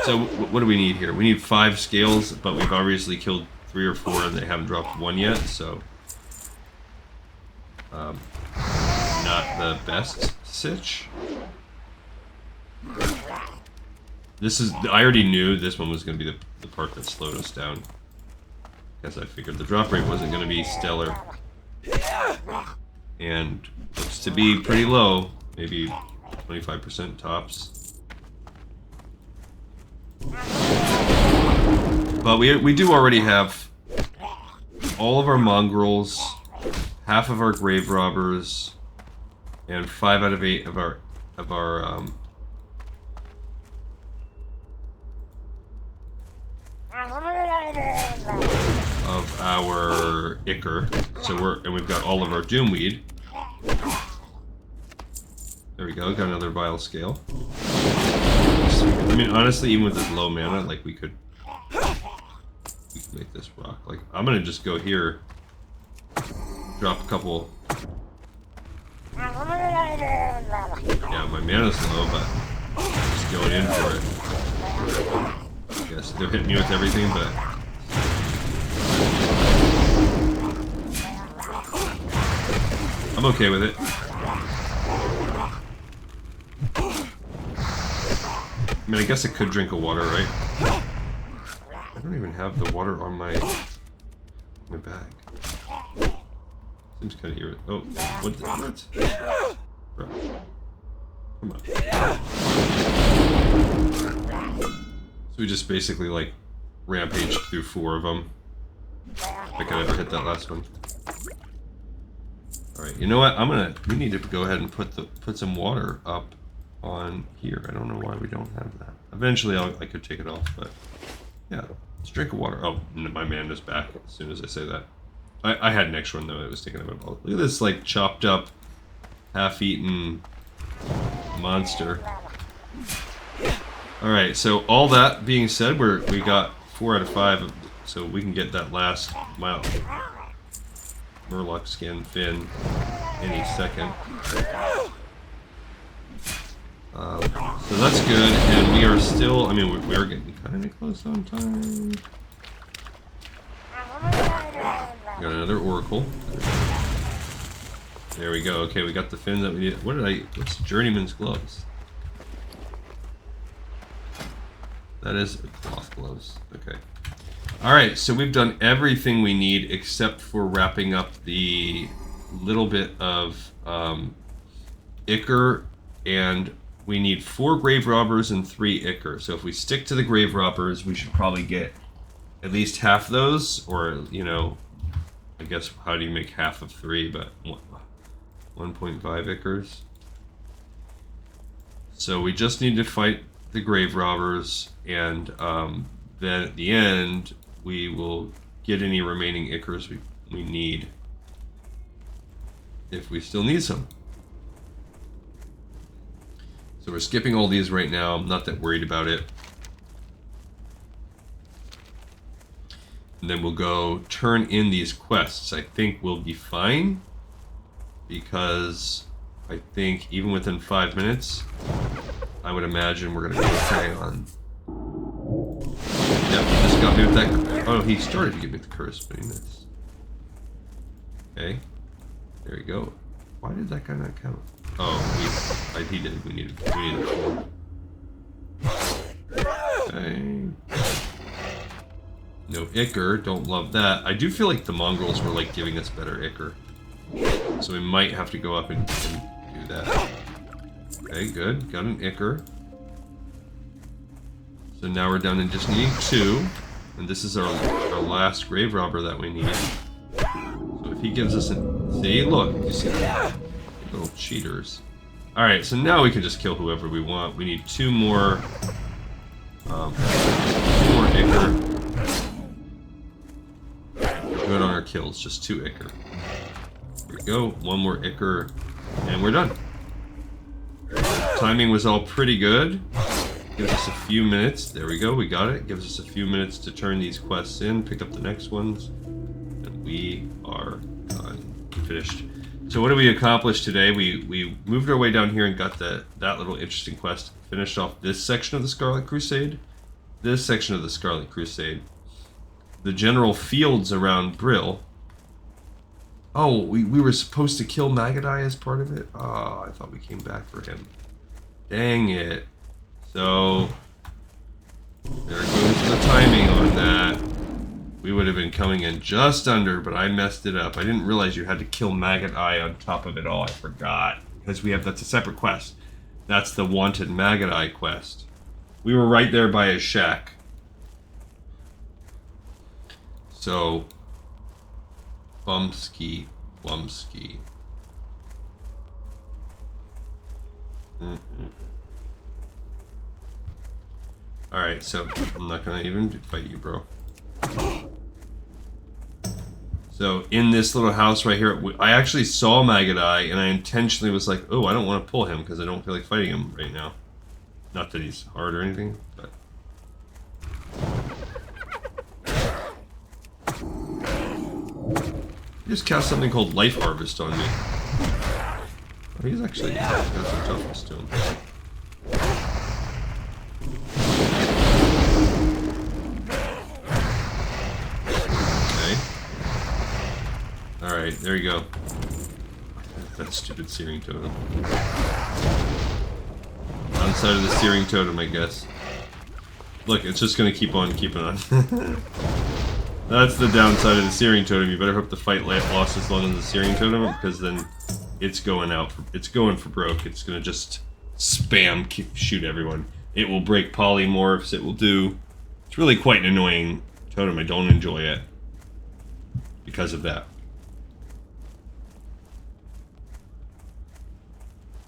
So what do we need here? We need 5 scales, but we've obviously killed 3 or 4 and they haven't dropped 1 yet, so not the best sitch. This is, I already knew this one was going to be the part that slowed us down, because I figured the drop rate wasn't going to be stellar, and looks to be pretty low, maybe 25% tops. But we do already have all of our mongrels, half of our Graverobbers, and 5 out of 8 of our Ichor. So we've got all of our Doomweed. There we go, got another Vile Scale. I mean, honestly, even with this low mana, like, we could make this rock. Like, I'm gonna just go here, drop a couple. Yeah, my mana's low, but just going in for it. I guess they're hitting me with everything, but I'm okay with it. I mean, I guess I could drink a water, right? I don't even have the water on my bag. Seems kind of irritating. Oh, what? Bro. Come on. So we just basically, like, rampaged through 4 of them. If I could ever hit that last one. Alright, you know what? We need to go ahead and put some water up on here. I don't know why we don't have that. Eventually I could take it off, but yeah, let's drink of water. Oh, my mana's back as soon as I say that. I had an extra one though. I was thinking about. Look at this, like, chopped up, half-eaten monster. All right, so all that being said, we got 4 out of 5, so we can get that last Murloc skin fin any second. So that's good, and we are still, I mean, we are getting kind of close on time. Got another Oracle. There we go. Okay, we got the fin that we need. What's Journeyman's Gloves? That is cloth gloves. Okay. Alright, so we've done everything we need except for wrapping up the little bit of Ichor, and we need 4 Graverobbers and 3 Ichor. So if we stick to the Graverobbers, we should probably get at least half those, or, you know, I guess, how do you make half of 3, but 1.5 Ichors. So we just need to fight the Graverobbers, and then at the end, we will get any remaining Ichors we need, if we still need some. So we're skipping all these right now. I'm not that worried about it. And then we'll go turn in these quests. I think we'll be fine, because I think even within 5 minutes, I would imagine we're gonna go carry on. Yep, he just got me with that. Oh, he started to give me the curse, but he missed. Okay, there we go. Why did that guy not count? Oh, he did. We needed 4. Okay. No Ichor, don't love that. I do feel like the mongrels were like giving us better Ichor, so we might have to go up and do that. Okay, good. Got an Ichor. So now we're down to just needing 2, and this is our last Graverobber that we need. So if he gives us a... See, look, you see that? Little cheaters. Alright, so now we can just kill whoever we want. We need 2 more... 2 more Ichor. Good on our kills, just 2 Ichor. There we go, 1 more Ichor, and we're done. Timing was all pretty good. Gives us a few minutes. There we go, we got it. Gives us a few minutes to turn these quests in, pick up the next ones, and we are done. Finished. So what did we accomplish today? We moved our way down here and got that little interesting quest. Finished off this section of the Scarlet Crusade. This section of the Scarlet Crusade. The general fields around Brill. Oh, we were supposed to kill Maggot Eye as part of it? Oh, I thought we came back for him. Dang it. So, there goes the timing on that. We would have been coming in just under, but I messed it up. I didn't realize you had to kill Maggot Eye on top of it all. I forgot. Because that's a separate quest. That's the Wanted Maggot Eye quest. We were right there by his shack. So, Bumski. Alright, so I'm not gonna even fight you, bro. So, in this little house right here, I actually saw Maggot Eye, and I intentionally was like, oh, I don't want to pull him, because I don't feel like fighting him right now. Not that he's hard or anything, but... He just cast something called Life Harvest on me. Oh, he's actually got some toughness to him. Okay. Alright, there you go. That stupid searing totem. Downside of the searing totem, I guess. Look, it's just gonna keep on keeping on. That's the downside of the searing totem. You better hope the fight lasts as long as the searing totem, because then it's going for broke. It's gonna just spam shoot everyone. It will break polymorphs. It will do. It's really quite an annoying totem. I don't enjoy it because of that.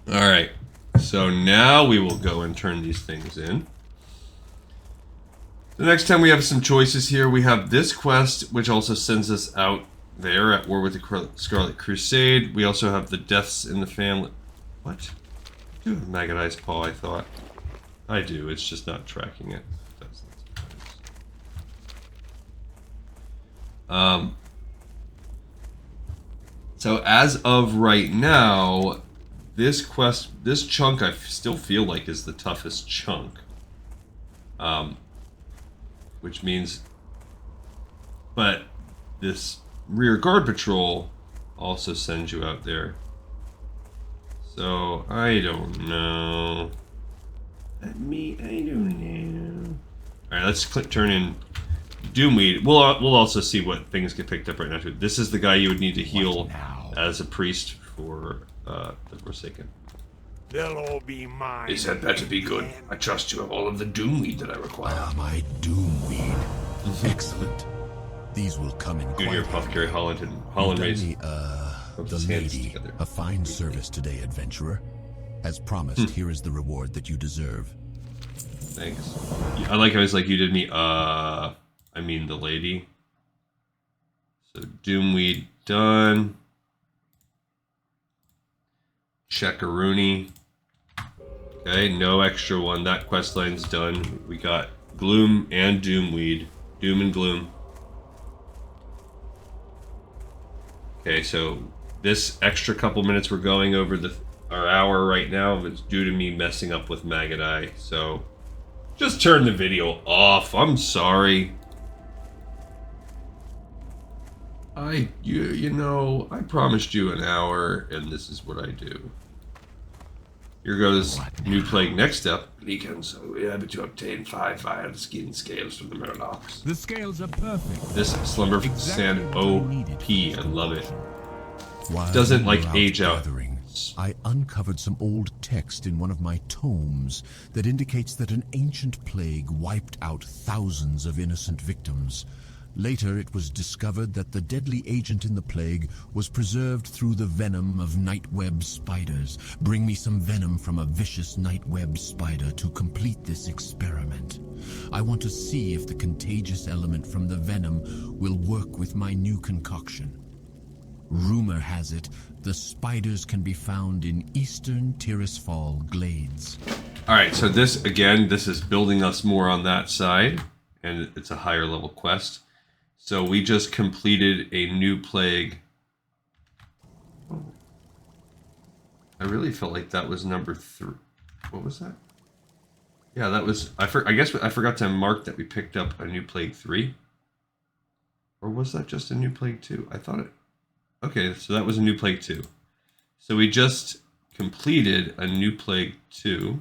All right. So now we will go and turn these things in. The next time we have some choices here, we have this quest, which also sends us out there at war with the Scarlet Crusade. We also have the deaths in the family. What? I do have Maggot Eye's paw, I thought. I do, it's just not tracking it. So as of right now, this quest, this chunk I still feel like is the toughest chunk. Which means, but this rear guard patrol also sends you out there. So, I don't know. I don't know. Alright, let's turn in Doomweed. We'll also see what things get picked up right now too. This is the guy you would need to heal as a priest for the Forsaken. They'll all be mine. This had better be good. I trust you have all of the doomweed that I require. My doomweed. Excellent. These will come in Junior quite Apothecary Holland and Holland You've raised. done me, his the hands lady, together. a fine service today, adventurer. As promised, here is the reward that you deserve. Thanks. Yeah, I like how he's like, you did me, I mean the lady. So Doomweed done. Checkaroony. Okay, no extra one. That quest line's done. We got Gloom and Doomweed. Doom and Gloom. Okay, so this extra couple minutes we're going over our hour right now is due to me messing up with Maggot Eye. So just turn the video off. I'm sorry. You know, I promised you an hour, and this is what I do. Here goes New Plague next up. Legion, so we're able to obtain 5 vial skin scales from the Murlocs. The scales are perfect. This Slumber Sand Exactly what I needed OP. for this I love it. While Doesn't you like were out age out. gathering, I uncovered some old text in one of my tomes that indicates that an ancient plague wiped out thousands of innocent victims. Later, it was discovered that the deadly agent in the plague was preserved through the venom of nightweb spiders. Bring me some venom from a vicious nightweb spider to complete this experiment. I want to see if the contagious element from the venom will work with my new concoction. Rumor has it, the spiders can be found in eastern Tirisfal glades. Alright, so this, again, this is building us more on that side, and it's a higher level quest. So we just completed a new plague. I really felt like that was number 3. What was that? Yeah, that was... I guess I forgot to mark that we picked up a new plague 3. Or was that just a new plague 2? I thought it... Okay, so that was a new plague 2. So we just completed a new plague 2.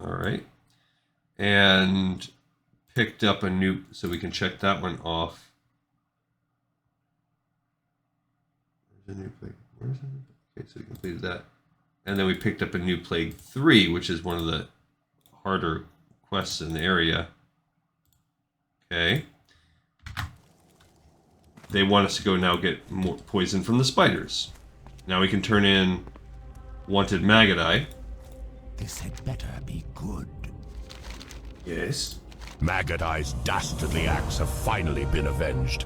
Alright. And picked up a new, so we can check that one off. Where's the new plague? Where's the new plague? Okay, so we completed that. And then we picked up a new plague 3, which is one of the harder quests in the area. Okay. They want us to go now get more poison from the spiders. Now we can turn in Wanted Maggot Eye. This had better be good. Yes? Maggot Eye's dastardly acts have finally been avenged.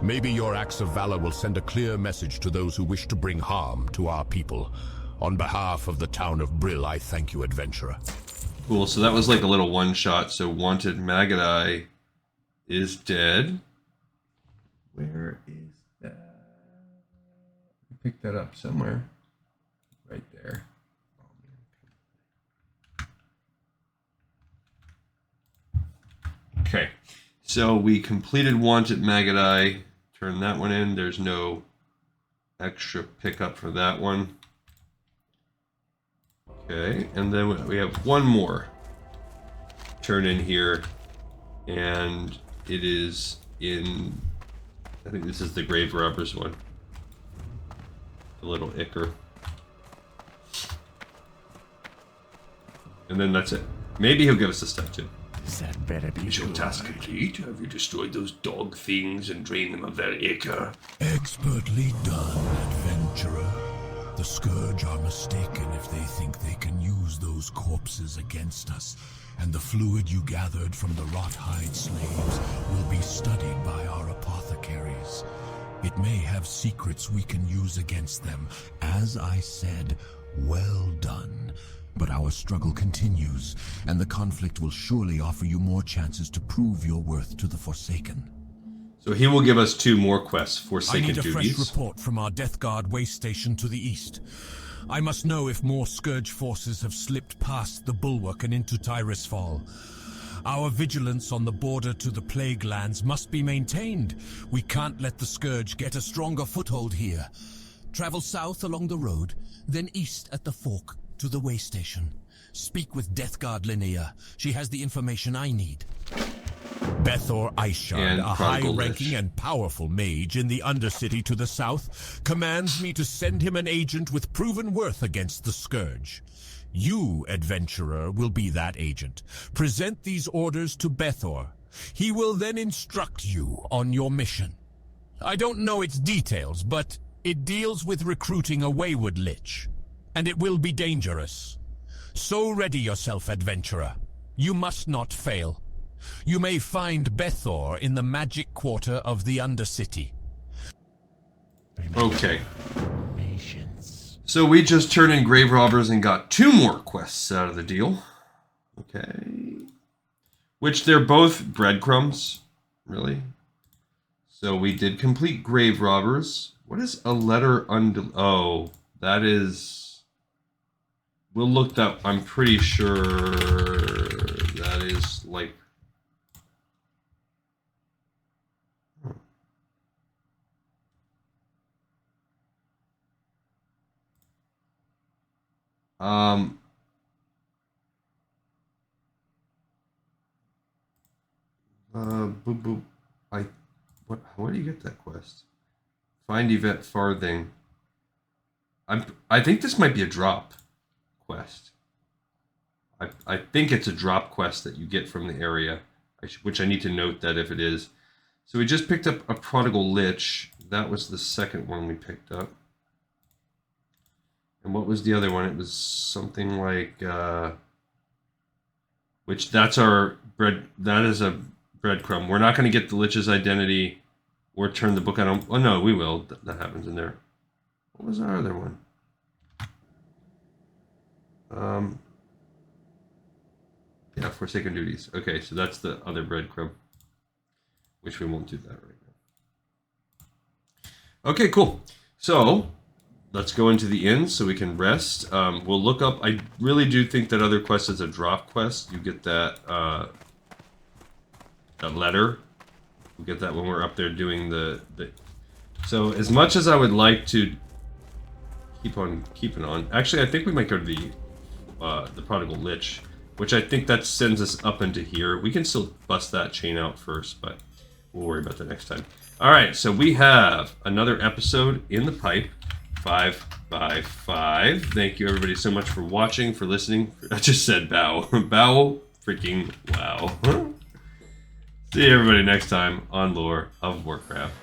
Maybe your acts of valor will send a clear message to those who wish to bring harm to our people. On behalf of the town of Brill, I thank you, adventurer. Cool, so that was like a little one-shot. So Wanted Maggot Eye is dead. Where is that? I picked that up somewhere. Right there. Okay, so we completed Wanted Maggot Eye. Turn that one in. There's no extra pickup for that one. Okay, and then we have one more turn in here, and it is in, I think this is the Graverobbers one. The little ichor. And then that's it. Maybe he'll give us a step 2. That better be Is your task complete? Have you destroyed those dog things and drained them of their ichor? Expertly done, adventurer. The Scourge are mistaken if they think they can use those corpses against us, and the fluid you gathered from the rot-hide slaves will be studied by our apothecaries. It may have secrets we can use against them. As I said, well done. But our struggle continues, and the conflict will surely offer you more chances to prove your worth to the Forsaken. So he will give us 2 more quests, I Forsaken need a duties. fresh report from our Death Guard way station to the east. I must know if more Scourge forces have slipped past the bulwark and into Tirisfal. Our vigilance on the border to the Plague Lands must be maintained. We can't let the Scourge get a stronger foothold here. Travel south along the road, then east at the fork to the way station. Speak with Death Guard Linnea. She has the information I need. Bethor Iceshard, And a Prodigal high-ranking Lich. and powerful mage in the Undercity to the south, commands me to send him an agent with proven worth against the Scourge. You, adventurer, will be that agent. Present these orders to Bethor. He will then instruct you on your mission. I don't know its details, but it deals with recruiting a wayward lich, and it will be dangerous. So ready yourself, adventurer. You must not fail. You may find Bethor in the magic quarter of the Undercity. Okay. So we just turned in Graverobbers and got 2 more quests out of the deal. Okay. Which they're both breadcrumbs, really. So we did complete Graverobbers. What is a letter oh, that is... We'll look that... I'm pretty sure that is like... Boop boop. Where do you get that quest? Find Yvette Farthing. I think this might be a drop quest. I think it's a drop quest that you get from the area, which I need to note that if it is. So we just picked up a Prodigal Lich. That was the second one we picked up. And what was the other one? It was something like, which that's our bread. That is a breadcrumb. We're not going to get the Lich's identity or turn the book on. Oh no, we will. That happens in there. What was our other one? Yeah, Forsaken Duties. Okay, so that's the other breadcrumb, which we won't do that right now. Okay, cool. So let's go into the inn so we can rest. We'll look up. I really do think that other quest is a drop quest. You get that that letter. We'll get that when we're up there doing the. So as much as I would like to keep on keeping on, actually I think we might go to the Prodigal Lich, which I think that sends us up into here. We can still bust that chain out first, but we'll worry about that next time. All right, so we have another episode in the pipe. 5 by 5. Thank you everybody so much for watching, for listening. I just said bow. Bow freaking wow. See everybody next time on Lore of Warcraft.